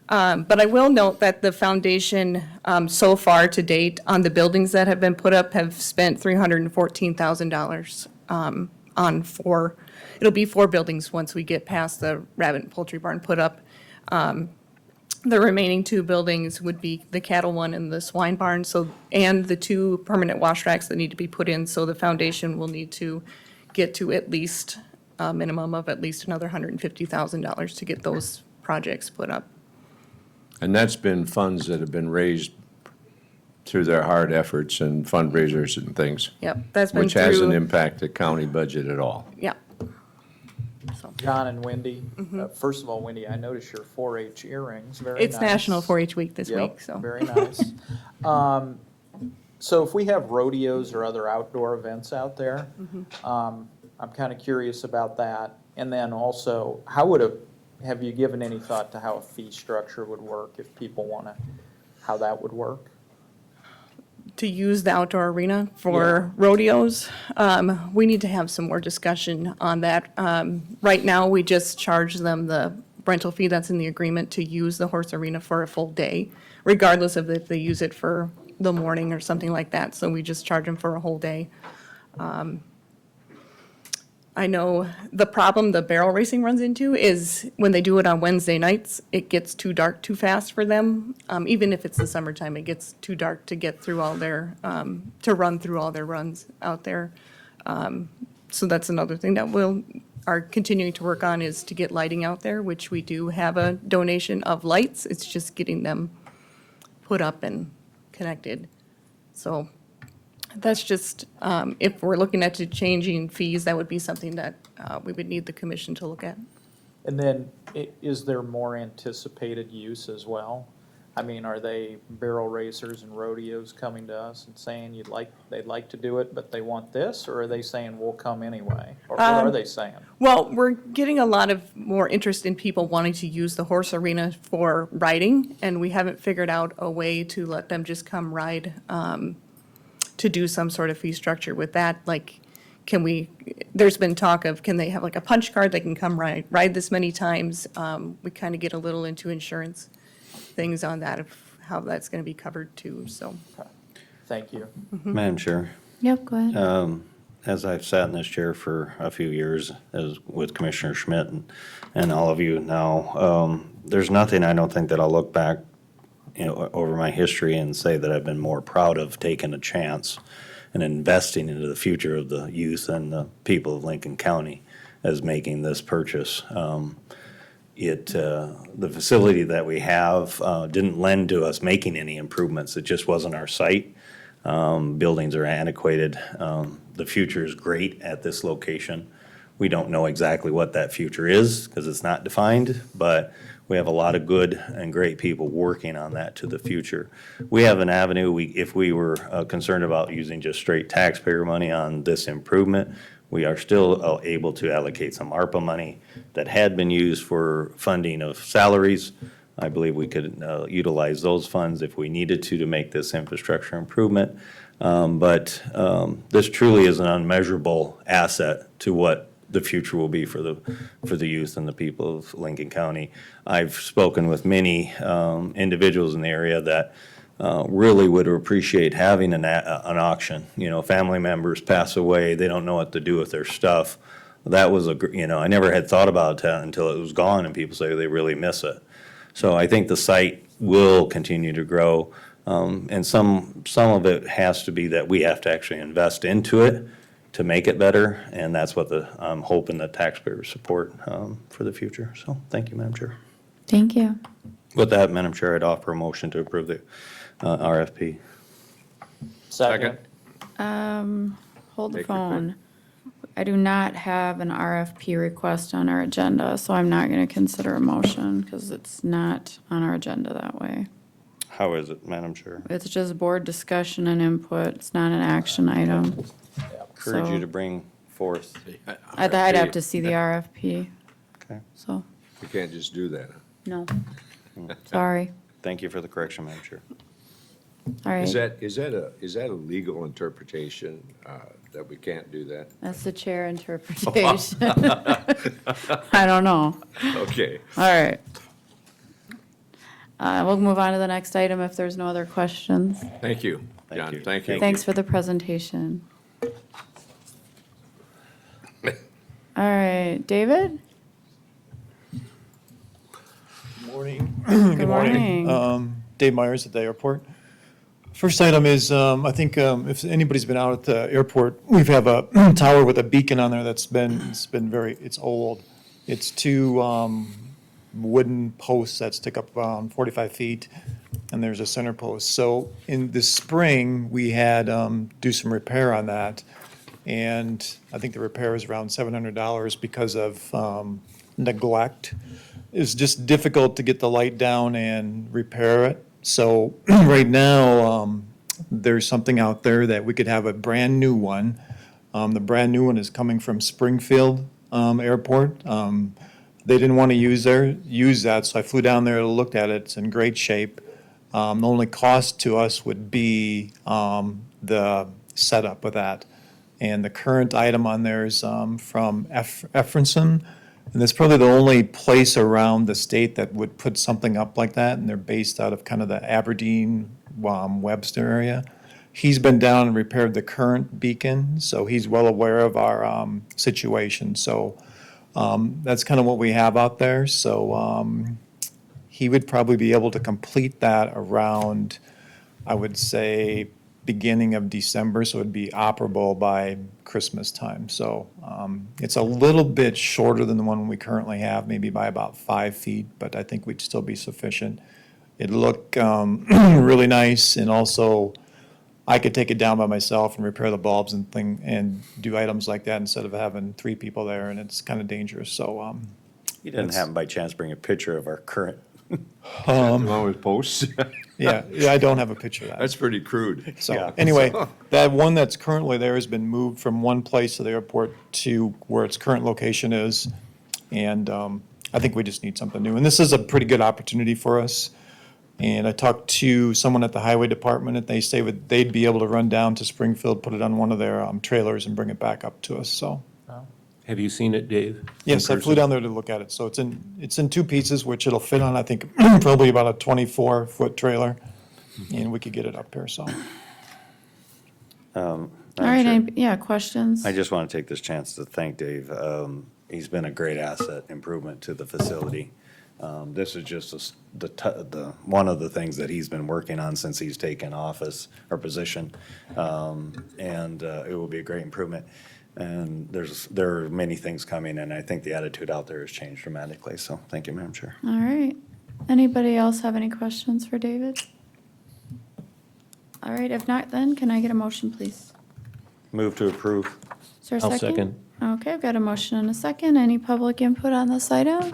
Speaker 14: But I will note that the foundation, so far to date, on the buildings that have been put up, have spent $314,000 on it'll be 4 buildings once we get past the rabbit and poultry barn put up. The remaining 2 buildings would be the cattle one and the swine barn, and the 2 permanent wash racks that need to be put in. So the foundation will need to get to at least a minimum of at least another $150,000 to get those projects put up.
Speaker 1: And that's been funds that have been raised through their hard efforts and fundraisers and things.
Speaker 14: Yep, that's been
Speaker 1: Which hasn't
Speaker 14: through,
Speaker 1: impacted the county budget at all.
Speaker 14: yeah.
Speaker 12: John and Wendy, first of all, Wendy, I noticed your 4-H earrings, very nice.
Speaker 14: It's National 4-H Week this
Speaker 12: Yep,
Speaker 14: week, so.
Speaker 12: very nice. So if we have rodeos or other outdoor events out there, I'm kind of curious about that. And then also, have you given any thought to how a fee structure would work if people want to, how that would work?
Speaker 14: To use the outdoor arena for rodeos, we need to have some more discussion on that. Right now, we just charge them the rental fee that's in the agreement to use the horse arena for a full day, regardless of if they use it for the morning or something like that. So we just charge them for a whole day. I know the problem the barrel racing runs into is when they do it on Wednesday nights, it gets too dark too fast for them. Even if it's the summertime, it gets too dark to get through all their, to run through all their runs out there. So that's another thing that are continuing to work on, is to get lighting out there, which we do have a donation of lights. It's just getting them put up and connected. So that's just, if we're looking at changing fees, that would be something that we would need the commission to look at.
Speaker 12: And then, is there more anticipated use as well? I mean, are they barrel racers and rodeos coming to us and saying they'd like to do it, but they want this? Or are they saying we'll come anyway? Or what are they saying?
Speaker 14: Well, we're getting a lot of more interest in people wanting to use the horse arena for riding, and we haven't figured out a way to let them just come ride, to do some sort of fee structure with that. Like, there's been talk of, can they have like a punch card, they can come ride this many times? We kind of get a little into insurance things on that, of how that's going to be covered too, so.
Speaker 12: Thank you.
Speaker 10: Madam Chair,
Speaker 2: Yep, go ahead.
Speaker 10: as I've sat in this chair for a few years as with Commissioner Schmidt and all of you now, there's nothing I don't think that I'll look back, over my history and say that I've been more proud of taking a chance and investing into the future of the youth and the people of Lincoln County as making this purchase. The facility that we have didn't lend to us making any improvements. It just wasn't our site. Buildings are antiquated. The future is great at this location. We don't know exactly what that future is because it's not defined, but we have a lot of good and great people working on that to the future. We have an avenue, if we were concerned about using just straight taxpayer money on this improvement, we are still able to allocate some ARPA money that had been used for funding of salaries. I believe we could utilize those funds if we needed to make this infrastructure improvement. But this truly is an unmeasurable asset to what the future will be for the youth and the people of Lincoln County. I've spoken with many individuals in the area that really would appreciate having an auction. Family members pass away, they don't know what to do with their stuff. That was I never had thought about that until it was gone, and people say they really miss it. So I think the site will continue to grow, and some of it has to be that we have to actually invest into it to make it better, and that's what I'm hoping that taxpayers support for the future. So thank you, Madam Chair.
Speaker 2: Thank you.
Speaker 10: With that, Madam Chair, I'd offer a motion to approve the RFP.
Speaker 12: Second.
Speaker 2: Hold the
Speaker 1: Take your pick.
Speaker 2: phone. I do not have an RFP request on our agenda, so I'm not going to consider a motion because it's not on our agenda that way.
Speaker 10: How is it, Madam Chair?
Speaker 2: It's just board discussion and input. It's not an action item.
Speaker 10: Encourage you
Speaker 2: So-
Speaker 10: to bring forth.
Speaker 2: I'd have to see the RFP,
Speaker 10: Okay.
Speaker 2: so,
Speaker 1: You can't just do that.
Speaker 2: no. Sorry.
Speaker 10: Thank you for the correction, Madam Chair.
Speaker 2: All
Speaker 1: Is
Speaker 2: right.
Speaker 1: that a legal interpretation that we can't do that?
Speaker 2: That's the chair interpretation. I don't know.
Speaker 1: Okay.
Speaker 2: All right. We'll move on to the next item if there's no other questions.
Speaker 1: Thank you, John.
Speaker 10: you.
Speaker 1: Thank you.
Speaker 2: Thanks for the presentation. All right, David?
Speaker 15: Morning.
Speaker 2: Good morning.
Speaker 15: Dave Myers at the airport. First item is, I think if anybody's been out at the airport, we have a tower with a beacon on there it's old. It's two wooden posts that stick up around 45 feet, and there's a center post. So in the spring, we had do some repair on that, and I think the repair is around $700 because of neglect. It's just difficult to get the light down and repair it. So right now, there's something out there that we could have a brand-new one. The brand-new one is coming from Springfield Airport. They didn't want to use that, so I flew down there, looked at it, it's in great shape. The only cost to us would be the setup of that. And the current item on there is from Efferson. And that's probably the only place around the state that would put something up like that, and they're based out of kind of the Aberdeen, Webster area. He's been down and repaired the current beacon, so he's well aware of our situation. So that's kind of what we have out there. So he would probably be able to complete that around, I would say, beginning of December, so it'd be operable by Christmas time. So it's a little bit shorter than the one we currently have, maybe by about 5 feet, but I think we'd still be sufficient. It'd look really nice, and also I could take it down by myself and repair the bulbs and do items like that instead of having 3 people there, and it's kind of dangerous. So
Speaker 10: You didn't happen by chance bring a picture of our current
Speaker 1: Along with posts?
Speaker 15: Yeah, I don't have a picture of that.
Speaker 1: That's pretty crude.
Speaker 15: So, anyway, that one that's currently there has been moved from one place of the airport to where its current location is. And I think we just need something new. And this is a pretty good opportunity for us. And I talked to someone at the highway department, and they say they'd be able to run down to Springfield, put it on one of their trailers and bring it back up to us, so.
Speaker 8: Have you seen it, Dave? in
Speaker 15: Yes, I flew
Speaker 8: person?
Speaker 15: down there to look at it. So it's in two pieces, which it'll fit on, I think, probably about a 24-foot trailer. And we could get it up here, so.
Speaker 2: All right, yeah, questions?
Speaker 10: I just want to take this chance to thank Dave. He's been a great asset improvement to the facility. This is just one of the things that he's been working on since he's taken office or position. And it will be a great improvement. And there are many things coming, and I think the attitude out there has changed dramatically. So thank you, Madam Chair.
Speaker 2: All right. Anybody else have any questions for David? All right, if not, then can I get a motion, please?
Speaker 10: Move to approve.
Speaker 2: Is there a second?
Speaker 8: I'll second.
Speaker 2: Okay, I've got a motion and a second. Any public input on this item?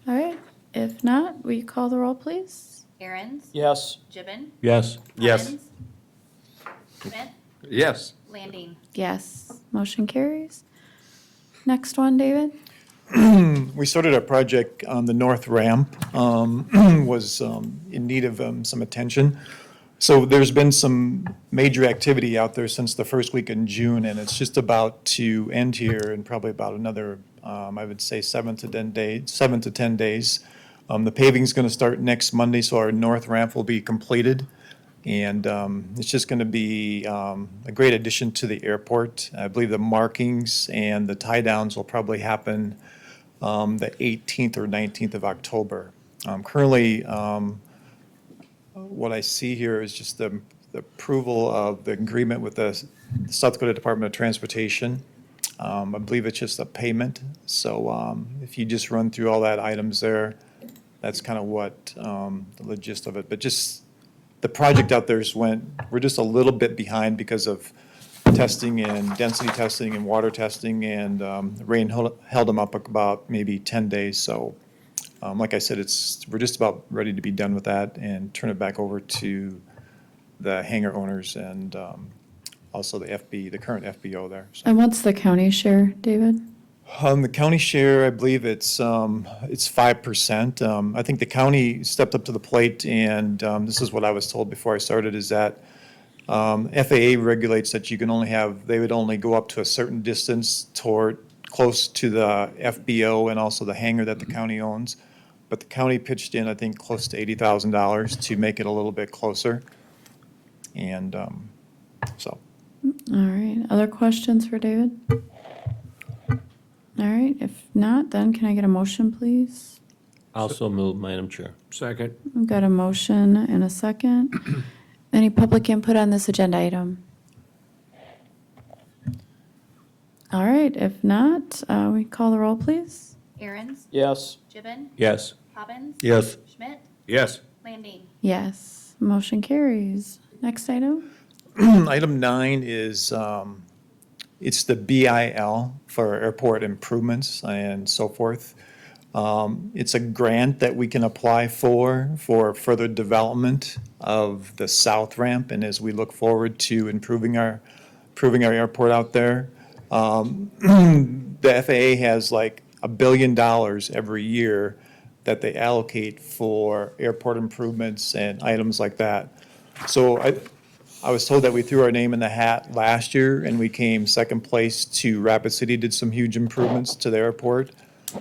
Speaker 2: All right, if not, will you call the roll, please?
Speaker 5: Aaron's,
Speaker 12: Yes.
Speaker 5: Gibbon,
Speaker 8: Yes.
Speaker 10: Yes.
Speaker 5: Hawkins, Schmidt,
Speaker 1: Yes.
Speaker 5: Landine.
Speaker 2: Yes, motion carries. Next one, David?
Speaker 15: We started a project on the north ramp, was in need of some attention. So there's been some major activity out there since the first week in June, and it's just about to end here in probably about another, I would say 7 to 10 days. The paving's going to start next Monday, so our north ramp will be completed. And it's just going to be a great addition to the airport. I believe the markings and the tie downs will probably happen the 18th or 19th of October. Currently, what I see here is just the approval of the agreement with the South Dakota Department of Transportation. I believe it's just a payment. So if you just run through all that items there, that's kind of what the gist of it. But just the project out there we're just a little bit behind because of testing and density testing and water testing, and the rain held them up about maybe 10 days. So like I said, we're just about ready to be done with that and turn it back over to the hangar owners and also the current FBO there. So,
Speaker 2: And what's the county share, David?
Speaker 15: the county share, I believe it's 5%. I think the county stepped up to the plate, and this is what I was told before I started, is that FAA regulates that they would only go up to a certain distance close to the FBO and also the hangar that the county owns. But the county pitched in, I think, close to $80,000 to make it a little bit closer. And so,
Speaker 2: All right, other questions for David? All right, if not, then can I get a motion, please?
Speaker 8: Also move, Madam Chair.
Speaker 1: Second.
Speaker 2: I've got a motion and a second. Any public input on this agenda item? All right, if not, we call the roll, please.
Speaker 5: Aaron's,
Speaker 12: Yes.
Speaker 5: Gibbon,
Speaker 8: Yes.
Speaker 5: Poppins.
Speaker 10: Yes.
Speaker 5: Schmidt,
Speaker 1: Yes.
Speaker 5: Landine.
Speaker 2: Yes, motion carries. Next item?
Speaker 15: Item 9 is, it's the BIL for airport improvements and so forth. It's a grant that we can apply for further development of the south ramp, and as we look forward to improving our airport out there. The FAA has like $1 billion every year that they allocate for airport improvements and items like that. So I was told that we threw our name in the hat last year, and we came second place to Rapid City, did some huge improvements to the airport.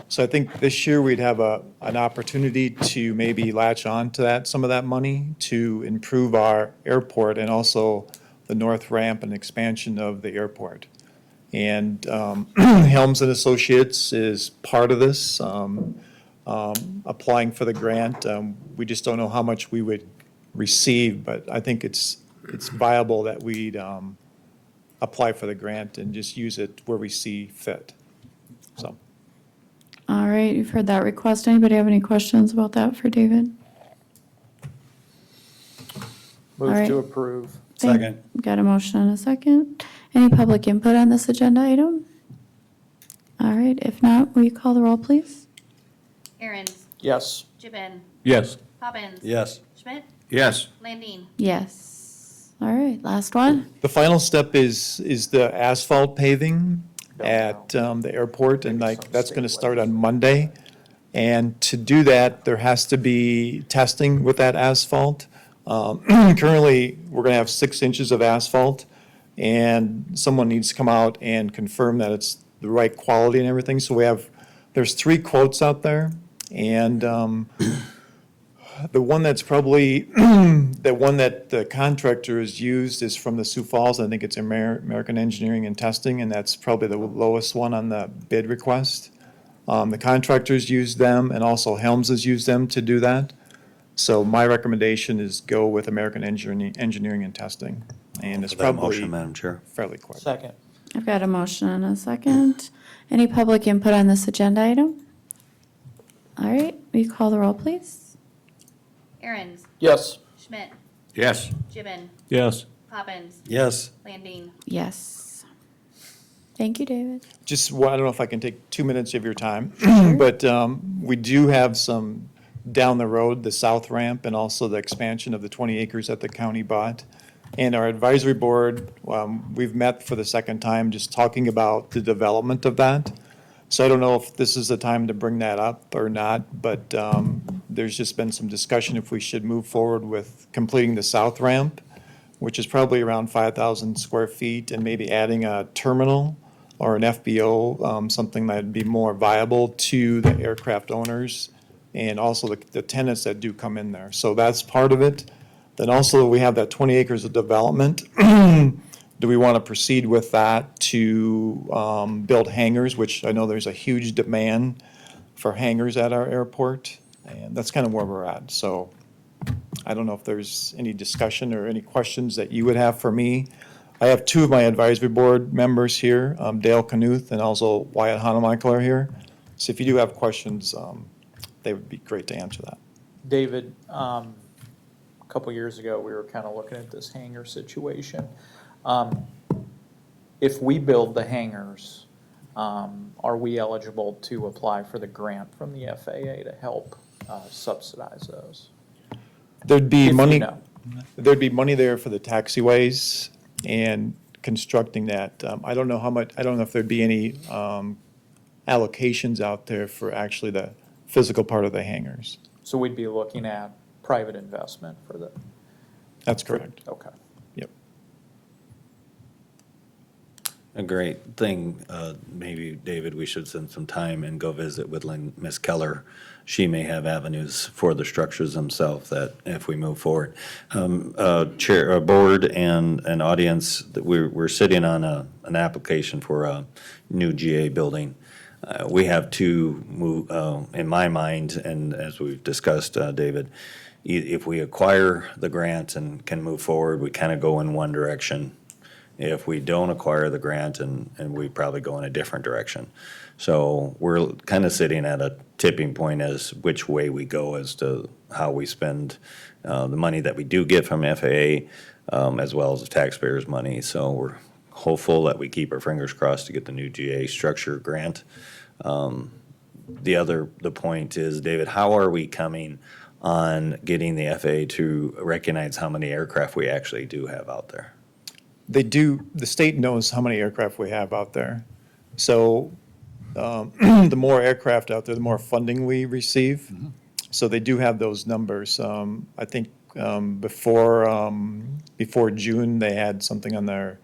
Speaker 15: So I think this year we'd have an opportunity to maybe latch on to some of that money to improve our airport and also the north ramp and expansion of the airport. And Helms and Associates is part of this, applying for the grant. We just don't know how much we would receive, but I think it's viable that we'd apply for the grant and just use it where we see fit. So.
Speaker 2: All right, you've heard that request. Anybody have any questions about that for David? All
Speaker 12: Move
Speaker 2: right.
Speaker 12: to approve.
Speaker 10: Second.
Speaker 2: Got a motion and a second. Any public input on this agenda item? All right, if not, will you call the roll, please?
Speaker 5: Aaron's,
Speaker 12: Yes.
Speaker 5: Gibbon,
Speaker 8: Yes.
Speaker 5: Poppins.
Speaker 10: Yes.
Speaker 5: Schmidt,
Speaker 1: Yes.
Speaker 5: Landine.
Speaker 2: Yes. All right, last one.
Speaker 15: The final step is the asphalt paving at the airport, and like, that's going to start on Monday. And to do that, there has to be testing with that asphalt. Currently, we're going to have 6 inches of asphalt, and someone needs to come out and confirm that it's the right quality and everything. So there's 3 quotes out there, and the one that's probably, the one that the contractor has used is from the Sioux Falls. I think it's American Engineering and Testing, and that's probably the lowest one on the bid request. The contractors use them, and also Helms has used them to do that. So my recommendation is go with American Engineering and Testing, and it's
Speaker 10: For that motion,
Speaker 15: probably
Speaker 10: Madam Chair.
Speaker 15: fairly quick.
Speaker 12: Second.
Speaker 2: I've got a motion and a second. Any public input on this agenda item? All right, will you call the roll, please?
Speaker 5: Aaron's,
Speaker 12: Yes.
Speaker 5: Schmidt,
Speaker 1: Yes.
Speaker 5: Gibbon,
Speaker 8: Yes.
Speaker 5: Poppins,
Speaker 10: Yes.
Speaker 5: Landine.
Speaker 2: Yes. Thank you, David.
Speaker 15: Just, well, I don't know if I can take 2 minutes of your time, but we do have some down the road, the south ramp and also the expansion of the 20 acres that the county bought. And our advisory board, we've met for the second time, just talking about the development of that. So I don't know if this is the time to bring that up or not, but there's just been some discussion if we should move forward with completing the south ramp, which is probably around 5,000 square feet, and maybe adding a terminal or an FBO, something that'd be more viable to the aircraft owners and also the tenants that do come in there. So that's part of it. Then also, we have that 20 acres of development. Do we want to proceed with that to build hangars, which I know there's a huge demand for hangars at our airport, and that's kind of where we're at. So I don't know if there's any discussion or any questions that you would have for me. I have 2 of my advisory board members here, Dale Knuth and also Wyatt Hanemichael are here. So if you do have questions, they would be great to answer that.
Speaker 12: David, a couple years ago, we were kind of looking at this hangar situation. If we build the hangars, are we eligible to apply for the grant from the FAA to help subsidize those?
Speaker 15: There'd
Speaker 12: If
Speaker 15: be
Speaker 12: you
Speaker 15: money,
Speaker 12: know.
Speaker 15: there'd be money there for the taxiways and constructing that. I don't know how much, I don't know if there'd be any allocations out there for actually the physical part of the hangars.
Speaker 12: So we'd be looking at private investment for the,
Speaker 15: That's correct.
Speaker 12: okay.
Speaker 15: Yep.
Speaker 10: A great thing, maybe, David, we should spend some time and go visit with Miss Keller. She may have avenues for the structures themselves that if we move forward. Chair, board and audience, that we're sitting on an application for a new GA building. We have 2 in my mind, and as we've discussed, David, if we acquire the grant and can move forward, we kind of go in one direction. If we don't acquire the grant, and we probably go in a different direction. So we're kind of sitting at a tipping point as which way we go as to how we spend the money that we do get from FAA, as well as the taxpayers' money. So we're hopeful that we keep our fingers crossed to get the new GA structure grant. The point is, David, how are we coming on getting the FAA to recognize how many aircraft we actually do have out there?
Speaker 15: They do, the state knows how many aircraft we have out there. So the more aircraft out there, the more funding we receive. So they do have those numbers. I think before June, they had something on their,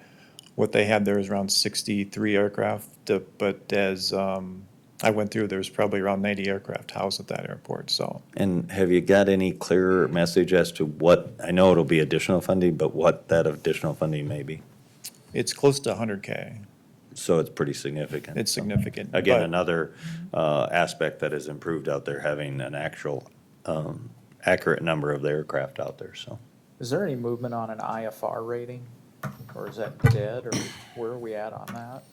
Speaker 15: what they had there is around 63 aircraft. But as I went through, there's probably around 90 aircraft housed at that airport, so.
Speaker 10: And have you got any clearer message as to what, I know it'll be additional funding, but what that additional funding may be?
Speaker 15: It's close to 100K.
Speaker 10: So it's pretty significant.
Speaker 15: It's significant.
Speaker 10: Again,
Speaker 15: but-
Speaker 10: another aspect that has improved out there, having an actual accurate number of the aircraft out there, so.
Speaker 12: Is there any movement on an IFR rating? Or is that dead, or where are we at on that?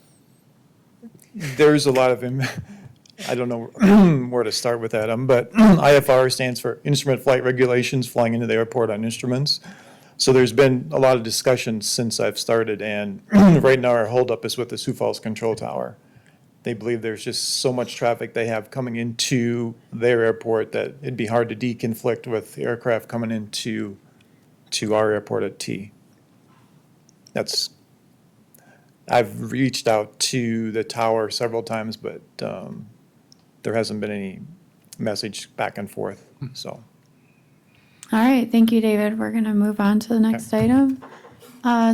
Speaker 15: There's a lot of, I don't know where to start with that, but IFR stands for Instrument Flight Regulations, flying into the airport on instruments. So there's been a lot of discussion since I've started, and right now our holdup is with the Sioux Falls Control Tower. They believe there's just so much traffic they have coming into their airport that it'd be hard to deconflict with aircraft coming into our airport at T. I've reached out to the tower several times, but there hasn't been any message back and forth, so.
Speaker 2: All right, thank you, David. We're going to move on to the next item.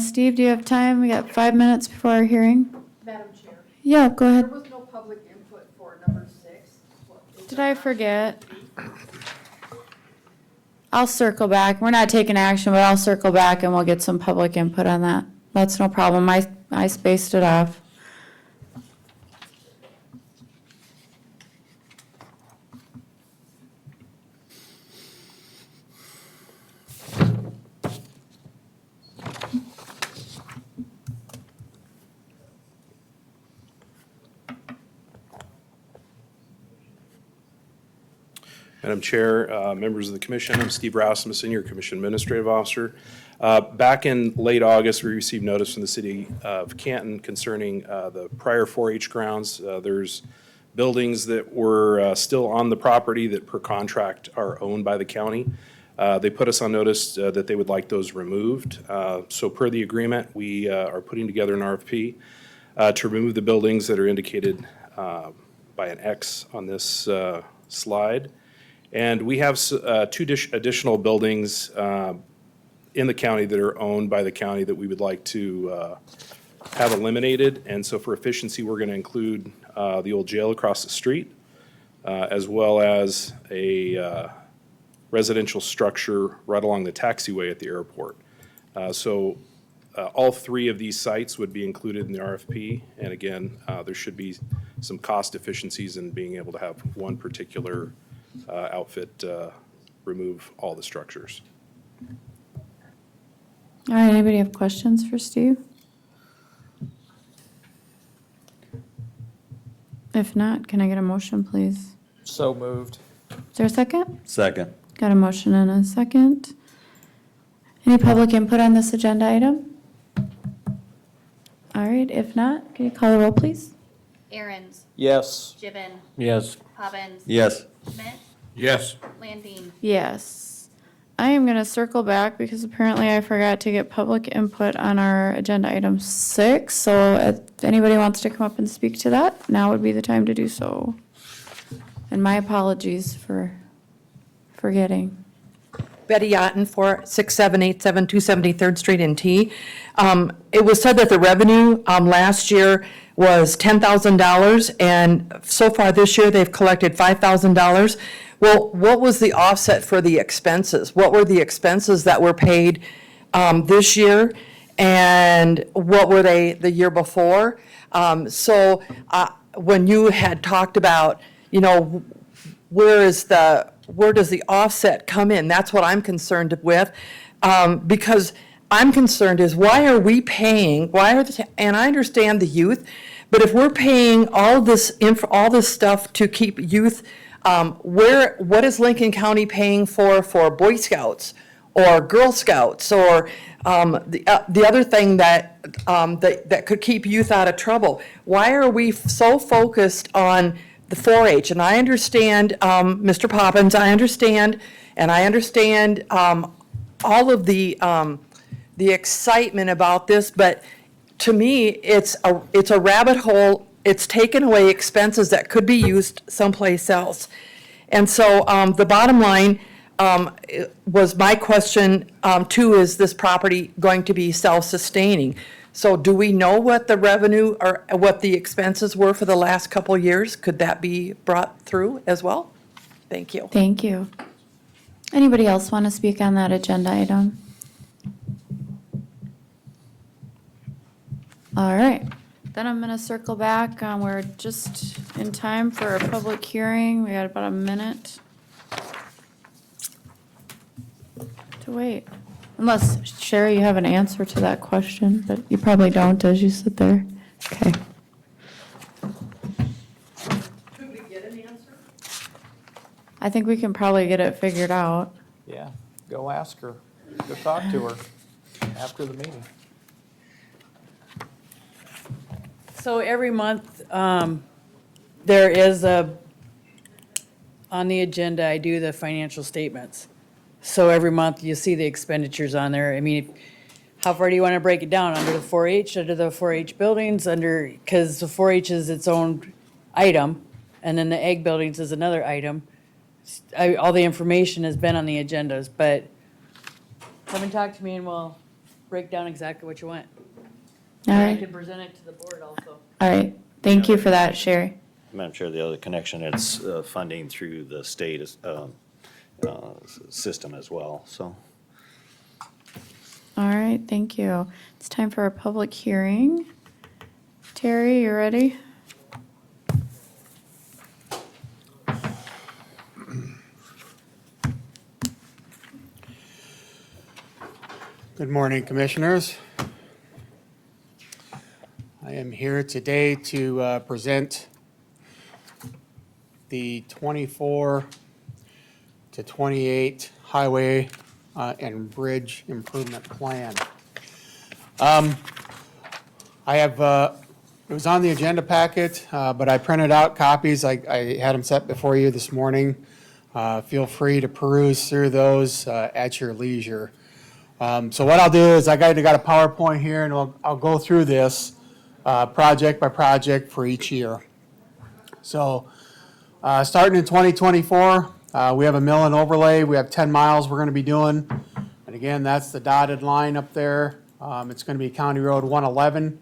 Speaker 2: Steve, do you have time? We got 5 minutes before our hearing.
Speaker 13: Madam Chair,
Speaker 2: Yeah, go
Speaker 13: there
Speaker 2: ahead.
Speaker 13: was no public input for number 6.
Speaker 2: Did I forget? I'll circle back. We're not taking action, but I'll circle back and we'll get some public input on that. That's no problem. I spaced it off.
Speaker 16: Madam Chair, members of the commission, I'm Steve Rasmussen, your Commission Administrative Officer. Back in late August, we received notice from the city of Canton concerning the prior 4-H grounds. There's buildings that were still on the property that per contract are owned by the county. They put us on notice that they would like those removed. So per the agreement, we are putting together an RFP to remove the buildings that are indicated by an X on this slide. And we have two additional buildings in the county that are owned by the county that we would like to have eliminated. And so for efficiency, we're going to include the old jail across the street, as well as a residential structure right along the taxiway at the airport. So all three of these sites would be included in the RFP. And again, there should be some cost efficiencies in being able to have one particular outfit remove all the structures.
Speaker 2: All right, anybody have questions for Steve? If not, can I get a motion, please?
Speaker 12: So moved.
Speaker 2: Is there a second?
Speaker 10: Second.
Speaker 2: Got a motion and a second. Any public input on this agenda item? All right, if not, can you call the roll, please?
Speaker 5: Aaron's,
Speaker 12: Yes.
Speaker 5: Gibbon,
Speaker 8: Yes.
Speaker 5: Poppins.
Speaker 10: Yes.
Speaker 5: Schmidt,
Speaker 4: Yes.
Speaker 5: Landine.
Speaker 2: Yes. I am going to circle back because apparently I forgot to get public input on our agenda item 6. So if anybody wants to come up and speak to that, now would be the time to do so. And my apologies for forgetting.
Speaker 17: Betty Otten, 46787 273rd Street in T. It was said that the revenue last year was $10,000, and so far this year, they've collected $5,000. Well, what was the offset for the expenses? What were the expenses that were paid this year, and what were they the year before? So when you had talked about, you know, where does the offset come in? That's what I'm concerned with, because I'm concerned is why are we paying, and I understand the youth, but if we're paying all this stuff to keep youth, what is Lincoln County paying for Boy Scouts or Girl Scouts or the other thing that could keep youth out of trouble? Why are we so focused on the 4-H? And I understand, Mr. Poppins, I understand all of the excitement about this, but to me, it's a rabbit hole. It's taken away expenses that could be used someplace else. And so the bottom line was my question, too, is this property going to be self-sustaining? So do we know what the revenue or what the expenses were for the last couple of years? Could that be brought through as well? Thank you.
Speaker 2: Thank you. Anybody else want to speak on that agenda item? All right, then I'm going to circle back. We're just in time for a public hearing. We got about a minute to wait. Unless, Sherry, you have an answer to that question, but you probably don't as you sit there. Okay.
Speaker 13: Could we get an answer?
Speaker 2: I think we can probably get it figured out.
Speaker 12: Yeah, go ask her. Go talk to her after the meeting.
Speaker 13: So every month, there is on the agenda, I do the financial statements. So every month you see the expenditures on there. I mean, how far do you want to break it down? Under the 4-H, under the 4-H buildings, because the 4-H is its own item, and then the egg buildings is another item. All the information has been on the agendas, but come and talk to me and we'll break down exactly what you want.
Speaker 2: All
Speaker 13: And I
Speaker 2: right,
Speaker 13: can present it to the board also.
Speaker 2: all right. Thank you for that, Sherry.
Speaker 10: Madam Chair, the other connection, it's funding through the state system as well, so.
Speaker 2: All right, thank you. It's time for our public hearing. Terry, you ready?
Speaker 18: Good morning, Commissioners. I am here today to present the 24 to 28 Highway and Bridge Improvement Plan. I have, it was on the agenda packet, but I printed out copies. I had them set before you this morning. Feel free to peruse through those at your leisure. So what I'll do is I got a PowerPoint here, and I'll go through this project by project for each year. So starting in 2024, we have a mill and overlay. We have 10 miles we're going to be doing. And again, that's the dotted line up there. It's going to be County Road 111,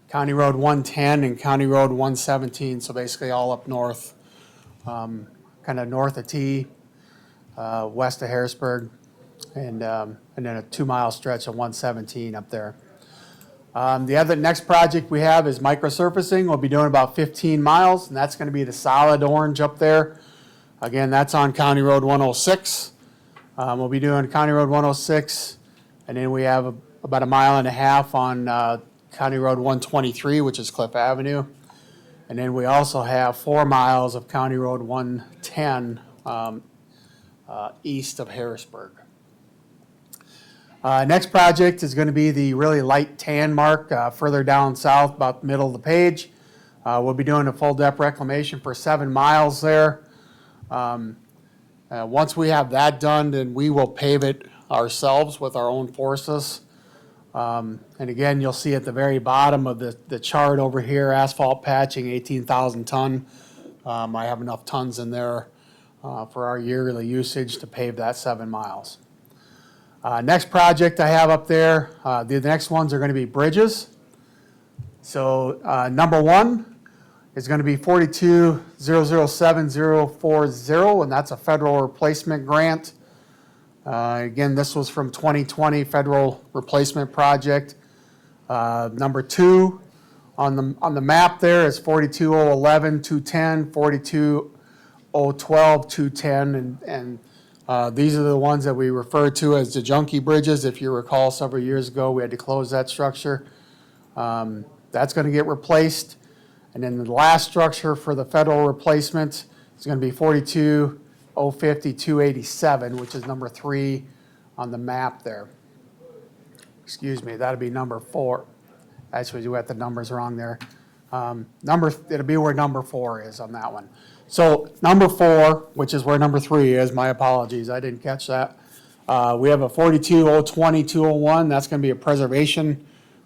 Speaker 18: County Road 110, and County Road 117. So basically all up north, kind of north of T, west of Harrisburg, and then a 2-mile stretch of 117 up there. The next project we have is microsurfacing. We'll be doing about 15 miles, and that's going to be the solid orange up there. Again, that's on County Road 106. We'll be doing County Road 106, and then we have about 1.5 miles on County Road 123, which is Cliff Avenue. And then we also have 4 miles of County Road 110 east of Harrisburg. Next project is going to be the really light tan mark further down south, about the middle of the page. We'll be doing a full depth reclamation for 7 miles there. Once we have that done, then we will pave it ourselves with our own forces. And again, you'll see at the very bottom of the chart over here, asphalt patching, 18,000 ton. I have enough tons in there for our yearly usage to pave that 7 miles. Next project I have up there, the next ones are going to be bridges. So number 1 is going to be 4200740, and that's a federal replacement grant. Again, this was from 2020 federal replacement project. Number 2 on the map there is 42011 210, 42012 210, and these are the ones that we refer to as the junkie bridges. If you recall, several years ago, we had to close that structure. That's going to get replaced. And then the last structure for the federal replacement is going to be 42050 287, which is number 3 on the map there. Excuse me, that'll be number 4. Actually, we got the numbers wrong there. It'll be where number 4 is on that one. So number 4, which is where number 3 is, my apologies, I didn't catch that. We have a 42020 that's going to be a preservation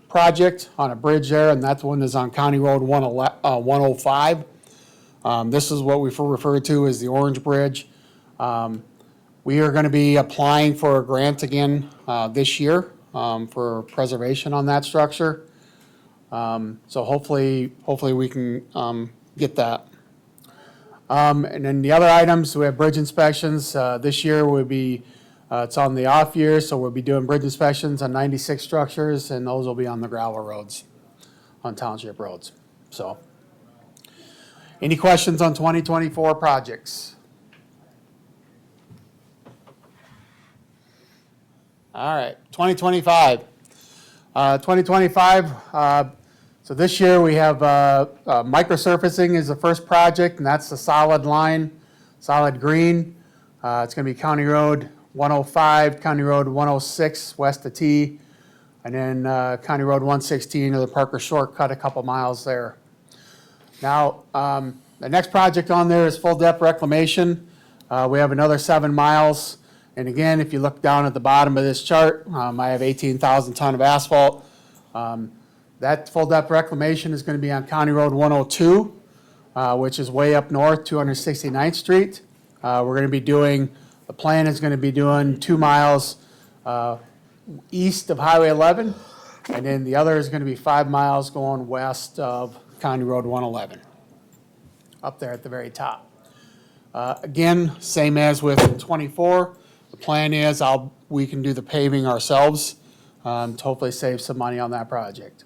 Speaker 18: project on a bridge there, and that one is on County Road 105. This is what we refer to as the Orange Bridge. We are going to be applying for a grant again this year for preservation on that structure. So hopefully we can get that. And then the other items, we have bridge inspections. This year will be, it's on the off year, so we'll be doing bridge inspections on 96 structures, and those will be on the gravel roads, on township roads. So, any questions on 2024 projects? All right, 2025. 2025, so this year we have microsurfacing is the first project, and that's the solid line, solid green. It's going to be County Road 105, County Road 106 west of T, and then County Road 116 or the Parker Shortcut, a couple miles there. Now, The next project on there is full depth reclamation. We have another 7 miles. And again, if you look down at the bottom of this chart, I have 18,000 ton of asphalt. That full depth reclamation is going to be on County Road 102, which is way up north, 269th Street. We're going to be doing, the plan is going to be doing 2 miles east of Highway 11, and then the other is going to be 5 miles going west of County Road 111, up there at the very top. Again, same as with 24, the plan is we can do the paving ourselves to hopefully save some money on that project.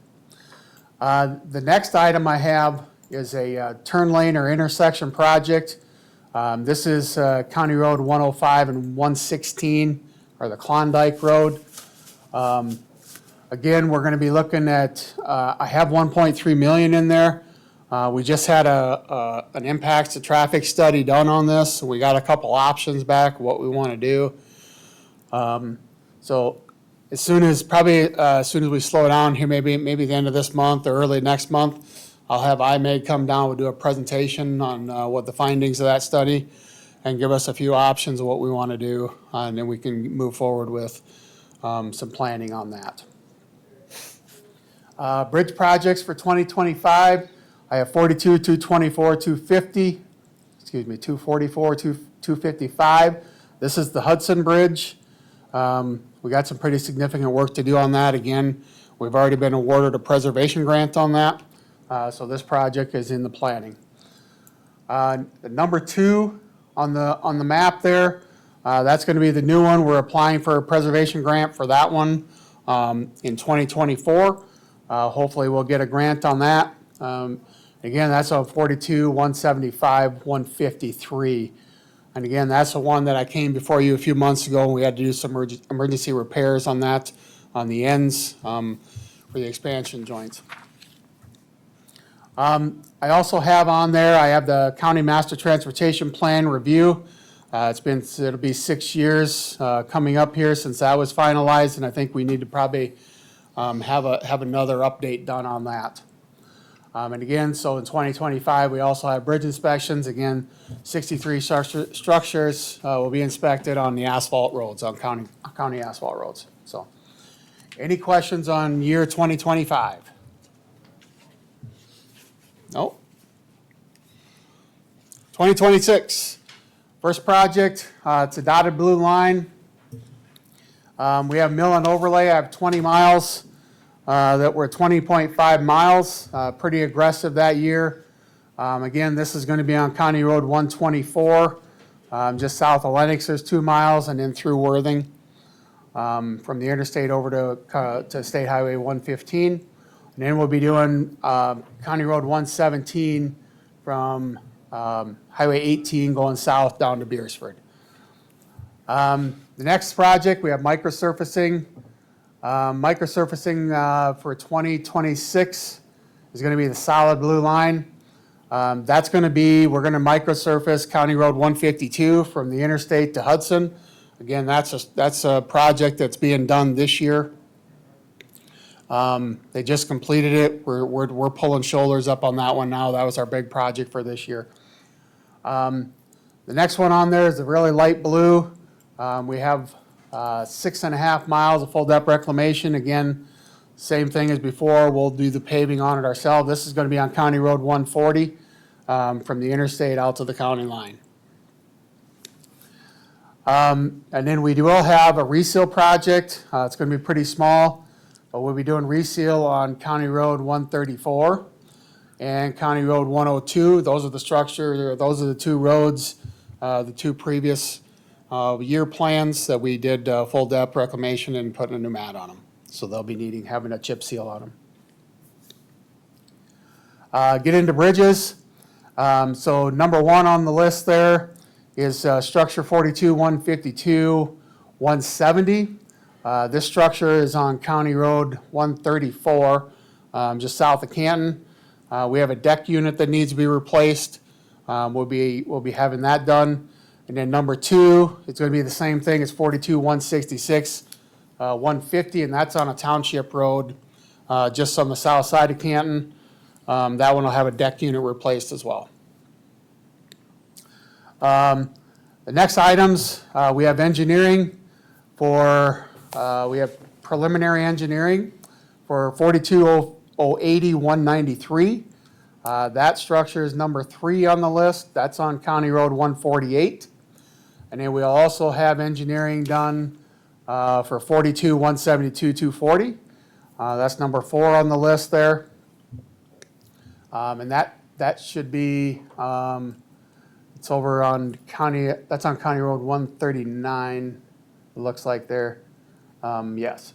Speaker 18: The next item I have is a turn lane or intersection project. This is County Road 105 and 116, or the Klondike Road. Again, we're going to be looking at, I have 1.3 million in there. We just had an impacts to traffic study done on this, so we got a couple options back, what we want to do. So as soon as we slow down here, maybe the end of this month or early next month, I'll have IMEG come down, we'll do a presentation on what the findings of that study and give us a few options of what we want to do, and then we can move forward with some planning on that. Bridge projects for 2025, I have 42, 224, 250, 244, 255. This is the Hudson Bridge. We got some pretty significant work to do on that. Again, we've already been awarded a preservation grant on that, so this project is in the planning. The number 2 on the map there, that's going to be the new one. We're applying for a preservation grant for that one in 2024. Hopefully we'll get a grant on that. Again, that's on 42, 175, 153. And again, that's the one that I came before you a few months ago, and we had to do some emergency repairs on that, on the ends for the expansion joints. I also have on there, I have the County Master Transportation Plan review. It'll be 6 years coming up here since that was finalized, and I think we need to probably have another update done on that. And again, so in 2025, we also have bridge inspections. Again, 63 structures will be inspected on the asphalt roads, on county asphalt roads. So, any questions on year 2025? No? 2026, first project, it's a dotted blue line. We have mill and overlay. I have 20 miles. That were 20.5 miles, pretty aggressive that year. Again, this is going to be on County Road 124, just south of Lenox. There's 2 miles, and then through Worthing, from the interstate over to State Highway 115. And then we'll be doing County Road 117 from Highway 18 going south down to Beersford. The next project, we have microsurfacing. Microsurfacing for 2026 is going to be the solid blue line. That's going to be, we're going to microsurface County Road 152 from the interstate to Hudson. Again, that's a project that's being done this year. They just completed it. We're pulling shoulders up on that one now. That was our big project for this year. The next one on there is the really light blue. We have 6.5 miles of full depth reclamation. Again, same thing as before. We'll do the paving on it ourselves. This is going to be on County Road 140 from the interstate out to the county line. And then we will have a reseal project. It's going to be pretty small, but we'll be doing reseal on County Road 134 and County Road 102. Those are the 2 roads, the 2 previous year plans that we did full depth reclamation and putting a new mat on them. So they'll be having a chip seal on them. Get into bridges. So number 1 on the list there is structure 42, 152, 170. This structure is on County Road 134, just south of Canton. We have a deck unit that needs to be replaced. We'll be having that done. And then number 2, it's going to be the same thing as 42, 166, 150, and that's on a township road just on the south side of Canton. That one will have a deck unit replaced as well. The next items, we have engineering for, we have preliminary engineering for 4280-193. That structure is number 3 on the list. That's on County Road 148. And then we'll also have engineering done for 42-172-240. That's number 4 on the list there. And that should be, it's over on County, that's on County Road 139, it looks like there. Yes.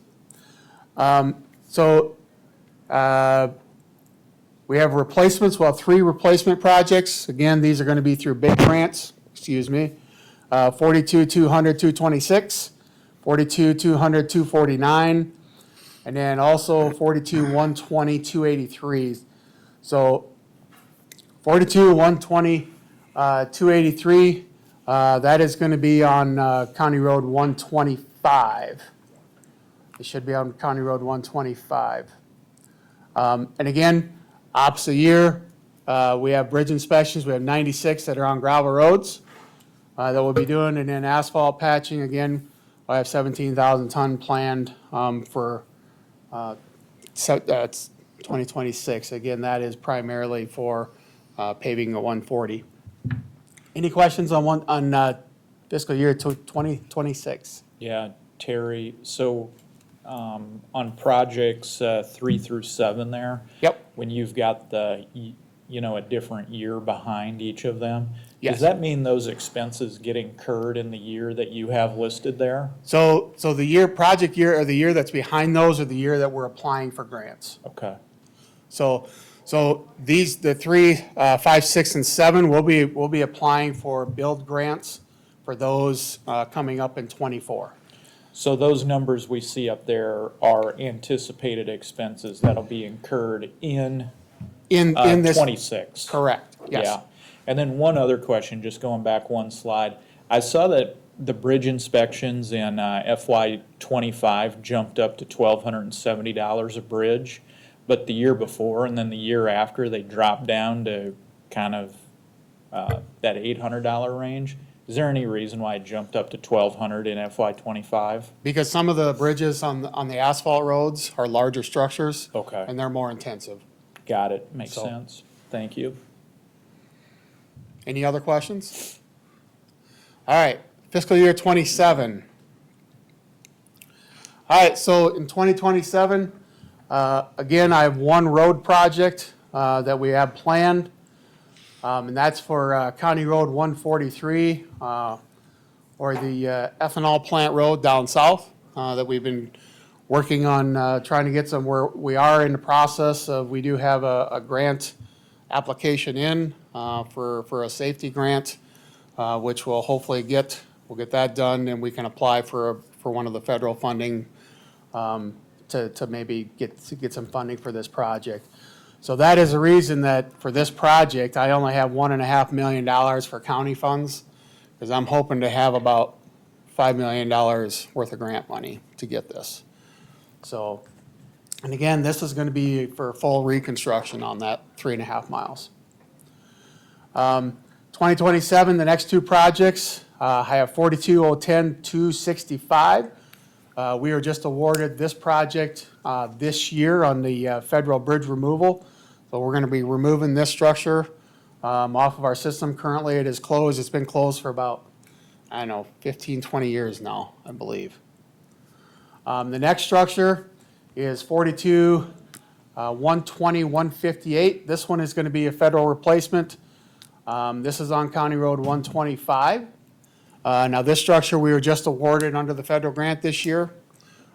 Speaker 18: We have replacements, well, 3 replacement projects. Again, these are going to be through big grants, 42-200-226, 42-200-249, and then also 42-120-283. So 42-120-283, that is going to be on County Road 125. It should be on County Road 125. And again, opposite year, we have bridge inspections. We have 96 that are on gravel roads that we'll be doing, and then asphalt patching. Again, I have 17,000 ton planned for 2026. Again, that is primarily for paving the 140. Any questions on fiscal year 2026?
Speaker 12: Yeah, Terry, so on projects 3 through 7 there.
Speaker 18: Yep.
Speaker 12: When you've got a different year behind each of them.
Speaker 18: Yes.
Speaker 12: Does that mean those expenses get incurred in the year that you have listed there?
Speaker 18: So the project year, or the year that's behind those, are the year that we're applying for grants.
Speaker 12: Okay.
Speaker 18: So the 3, 5, 6, and 7, we'll be applying for build grants for those coming up in 24.
Speaker 12: So those numbers we see up there are anticipated expenses that'll be incurred in
Speaker 18: In this.
Speaker 12: 26.
Speaker 18: Correct, yes.
Speaker 12: Yeah. And then one other question, just going back one slide. I saw that the bridge inspections in FY '25 jumped up to $1,270 a bridge, but the year before and then the year after, they dropped down to kind of that $800 range. Is there any reason why it jumped up to $1,200 in FY '25?
Speaker 18: Because some of the bridges on the asphalt roads are larger structures.
Speaker 12: Okay.
Speaker 18: And they're more intensive.
Speaker 12: Got it. Makes
Speaker 18: So-
Speaker 12: sense. Thank you.
Speaker 18: Any other questions? All right, fiscal year '27. All right, so in 2027, again, I have one road project that we have planned, and that's for County Road 143, or the ethanol plant road down south that we've been working on trying to get some, where we are in the process of, we do have a grant application in for a safety grant, which we'll hopefully we'll get that done, and we can apply for one of the federal funding to maybe get some funding for this project. So that is the reason that for this project, I only have $1.5 million for county funds, because I'm hoping to have about $5 million worth of grant money to get this. So, and again, this is going to be for full reconstruction on that 3.5 miles. 2027, the next 2 projects, I have 42-010-265. We were just awarded this project this year on the federal bridge removal. So we're going to be removing this structure off of our system. Currently, it is closed. It's been closed for about, 15, 20 years now, I believe. The next structure is 42-120-158. This one is going to be a federal replacement. This is on County Road 125. Now, this structure we were just awarded under the federal grant this year.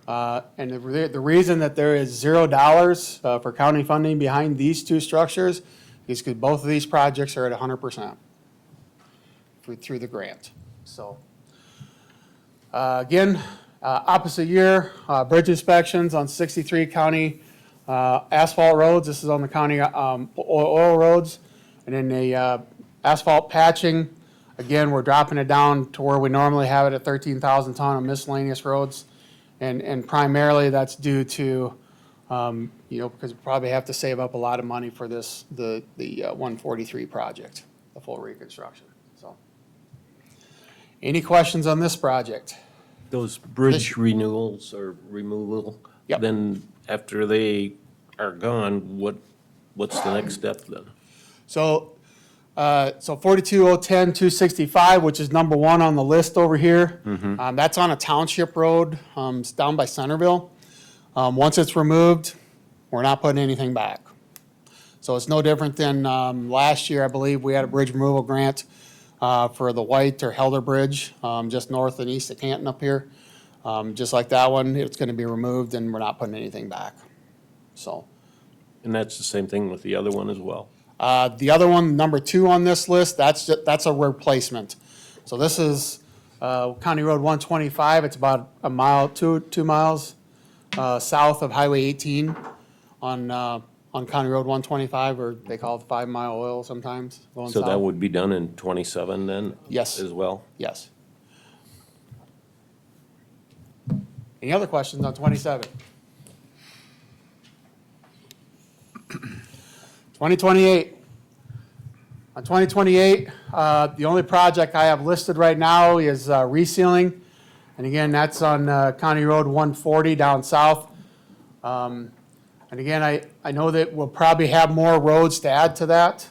Speaker 18: And the reason that there is $0 for county funding behind these 2 structures is because both of these projects are at 100% through the grant. So, again, opposite year, bridge inspections on 63 county asphalt roads. This is on the county oil roads. And then the asphalt patching, again, we're dropping it down to where we normally have it at 13,000 ton on miscellaneous roads. And primarily that's due to, because we probably have to save up a lot of money for the 143 project, the full reconstruction. So, Any questions on this project?
Speaker 8: Those bridge renewals or removal,
Speaker 18: Yep.
Speaker 8: then after they are gone, what's the next step then?
Speaker 18: So 42010, 265, which is number one on the list over here. That's on a township road, it's down by Centerville. Once it's removed, we're not putting anything back. So it's no different than last year, I believe, we had a bridge removal grant for the White or Helder Bridge, just north and east of Canton up here. Just like that one, it's gonna be removed and we're not putting anything back. So.
Speaker 8: And that's the same thing with the other one as well?
Speaker 18: The other one, number two on this list, that's a replacement. So this is County Road 125. It's about a mile, 2 miles south of Highway 18 on County Road 125, or they call it 5 Mile Oil sometimes, going
Speaker 8: So that
Speaker 18: south.
Speaker 8: would be done in 27 then?
Speaker 18: Yes.
Speaker 8: As well?
Speaker 18: Yes. Any other questions on 27? 2028. On 2028, the only project I have listed right now is resealing. And again, that's on County Road 140 down south. And again, I know that we'll probably have more roads to add to that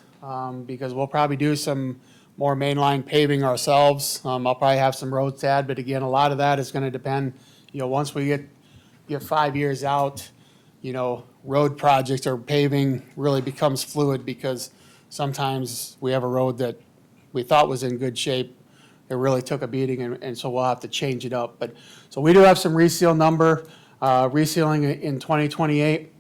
Speaker 18: because we'll probably do some more mainline paving ourselves. I'll probably have some roads to add, but again, a lot of that is going to depend, once we get 5 years out, road projects or paving really becomes fluid because sometimes we have a road that we thought was in good shape. It really took a beating and so we'll have to change it up. So we do have some resealing in 2028.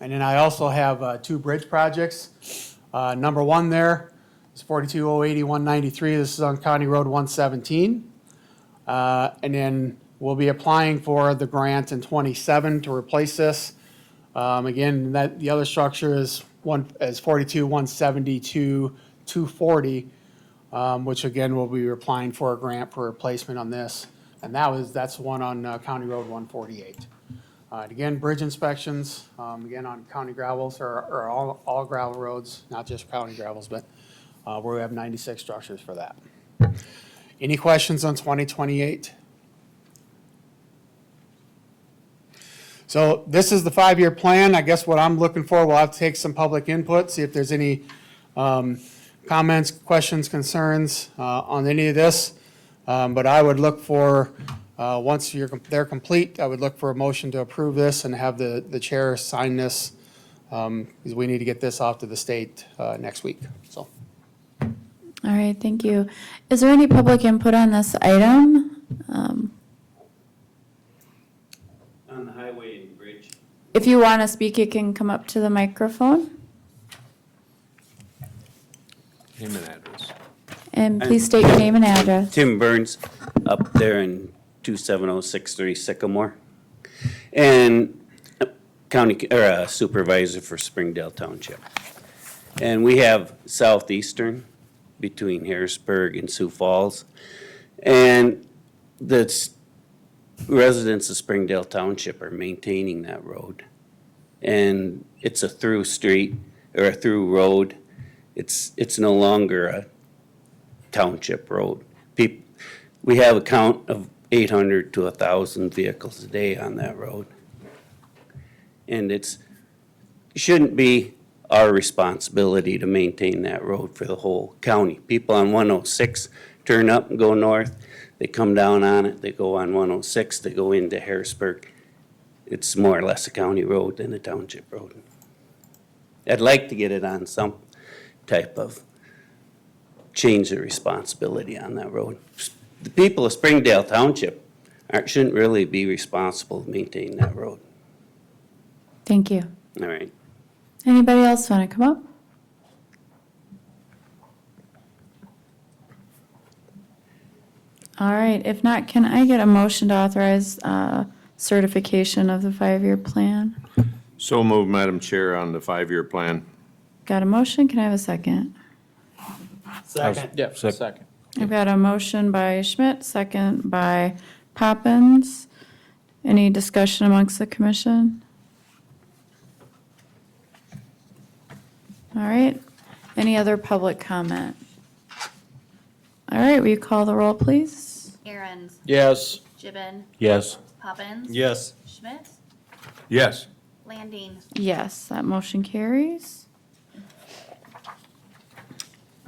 Speaker 18: And then I also have 2 bridge projects. Number one there is 42080-193. This is on County Road 117. And then we'll be applying for the grant in 27 to replace this. Again, the other structure is 42172-240, which again, we'll be applying for a grant for replacement on this. And that's one on County Road 148. Again, bridge inspections, again, on county gravels or all gravel roads, not just county gravels, but we have 96 structures for that. Any questions on 2028? So this is the 5-year plan. I guess what I'm looking for, we'll have to take some public input, see if there's any comments, questions, concerns on any of this. But I would look for, once they're complete, I would look for a motion to approve this and have the chair sign this, because we need to get this off to the state next week, so.
Speaker 2: All right, thank you. Is there any public input on this item?
Speaker 19: On the highway and bridge.
Speaker 2: If you want to speak, you can come up to the microphone.
Speaker 1: Name and address.
Speaker 2: And please state your name and address.
Speaker 19: Tim Burns, up there in 27063 Sycamore. And supervisor for Springdale Township. And we have Southeastern between Harrisburg and Sioux Falls. And the residents of Springdale Township are maintaining that road. And it's a through street or a through road. It's no longer a township road. We have a count of 800 to 1,000 vehicles a day on that road. And it shouldn't be our responsibility to maintain that road for the whole county. People on 106 turn up and go north. They come down on it, they go on 106, they go into Harrisburg. It's more or less a county road than a township road. I'd like to get it on some type of change of responsibility on that road. The people of Springdale Township shouldn't really be responsible to maintain that road.
Speaker 2: Thank you.
Speaker 19: All right.
Speaker 2: Anybody else want to come up? All right, if not, can I get a motion to authorize certification of the 5-year plan?
Speaker 1: So moved, Madam Chair, on the 5-year plan.
Speaker 2: Got a motion? Can I have a second?
Speaker 12: Second. Yep, second.
Speaker 2: I've got a motion by Schmidt, second by Poppins. Any discussion amongst the commission? All right. Any other public comment? All right, will you call the roll, please?
Speaker 5: Aaron's,
Speaker 12: Yes.
Speaker 5: Gibbon,
Speaker 8: Yes.
Speaker 5: Poppins.
Speaker 4: Yes.
Speaker 5: Schmidt,
Speaker 1: Yes.
Speaker 5: Landine.
Speaker 2: Yes, that motion carries.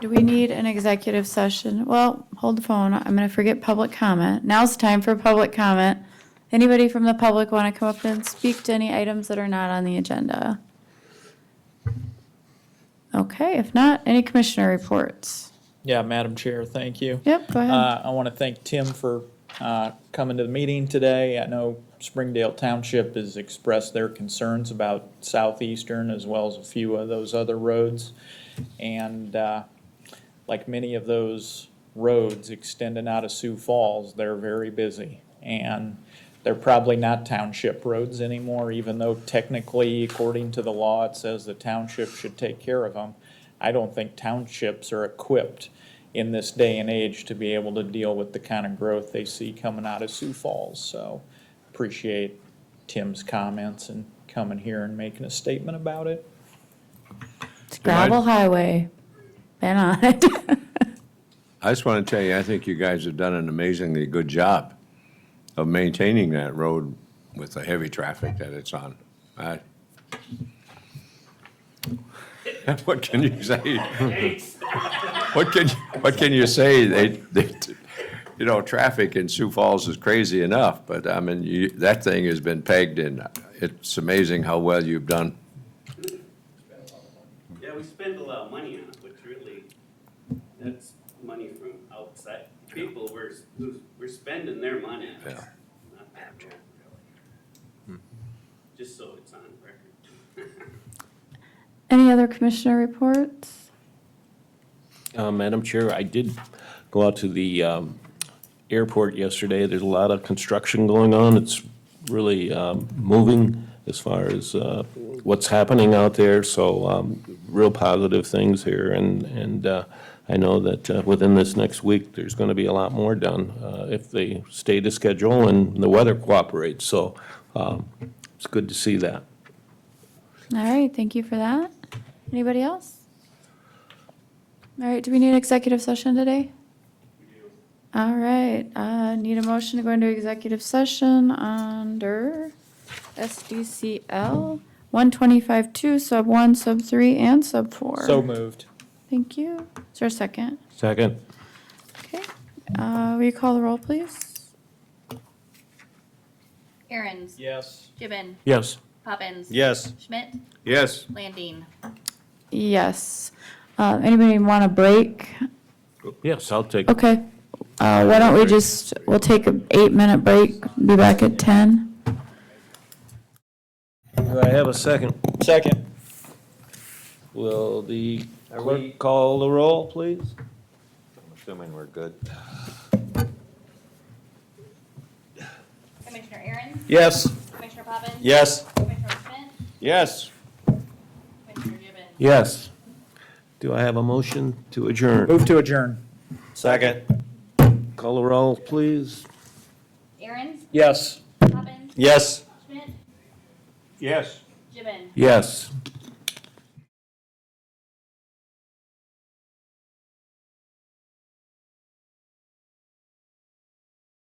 Speaker 2: Do we need an executive session? Well, hold the phone. I'm going to forget public comment. Now's time for public comment. Anybody from the public want to come up and speak to any items that are not on the agenda? Okay, if not, any commissioner reports?
Speaker 12: Yeah, Madam Chair, thank you.
Speaker 2: Yep, go ahead.
Speaker 12: I want to thank Tim for coming to the meeting today. I know Springdale Township has expressed their concerns about Southeastern as well as a few of those other roads. And like many of those roads extending out of Sioux Falls, they're very busy. And they're probably not township roads anymore, even though technically, according to the law, it says the township should take care of them. I don't think townships are equipped in this day and age to be able to deal with the kind of growth they see coming out of Sioux Falls. So appreciate Tim's comments and coming here and making a statement about it.
Speaker 2: It's gravel highway. Been on it.
Speaker 1: I just want to tell you, I think you guys have done an amazingly good job of maintaining that road with the heavy traffic that it's on. What can you say? What can you say? You know, traffic in Sioux Falls is crazy enough, but I mean, that thing has been pegged, and it's amazing how well you've done.
Speaker 19: Yeah, we spend a lot of money on it, which really, that's money from outside people. We're spending their money.
Speaker 1: Yeah.
Speaker 19: Not that road, really. Just so it's on record.
Speaker 2: Any other commissioner reports?
Speaker 8: Madam Chair, I did go out to the airport yesterday. There's a lot of construction going on. It's really moving as far as what's happening out there. So real positive things here. And I know that within this next week, there's going to be a lot more done if they stay to schedule and the weather cooperates. So it's good to see that.
Speaker 2: All right, thank you for that. Anybody else? All right, do we need an executive session today? We do. All right, need a motion to go into executive session under SDCL 125-2, sub 1, sub 3, and sub 4.
Speaker 12: So moved.
Speaker 2: Thank you. Is there a second?
Speaker 8: Second.
Speaker 2: Okay. Will you call the roll, please?
Speaker 5: Aaron's,
Speaker 12: Yes.
Speaker 5: Gibbon,
Speaker 8: Yes.
Speaker 5: Poppins.
Speaker 4: Yes.
Speaker 5: Schmidt,
Speaker 4: Yes.
Speaker 5: Landine.
Speaker 2: Yes. Anybody want a break?
Speaker 8: Yes, I'll take.
Speaker 2: Okay. Why don't we we'll take an 8-minute break, be back at 10.
Speaker 8: Do I have a second?
Speaker 12: Second.
Speaker 8: Will the clerk call the roll, please?
Speaker 10: I'm assuming we're good.
Speaker 5: Commissioner Aaron's,
Speaker 12: Yes.
Speaker 5: Commissioner Poppins.
Speaker 4: Yes.
Speaker 5: Commissioner Schmidt,
Speaker 4: Yes.
Speaker 5: Commissioner Gibbon.
Speaker 8: Yes. Do I have a motion to adjourn?
Speaker 12: Move to adjourn.
Speaker 4: Second.
Speaker 8: Call the roll, please.
Speaker 5: Aaron's,
Speaker 12: Yes.
Speaker 5: Poppins.
Speaker 4: Yes.
Speaker 5: Schmidt,
Speaker 1: Yes.
Speaker 5: Gibbon.
Speaker 8: Yes.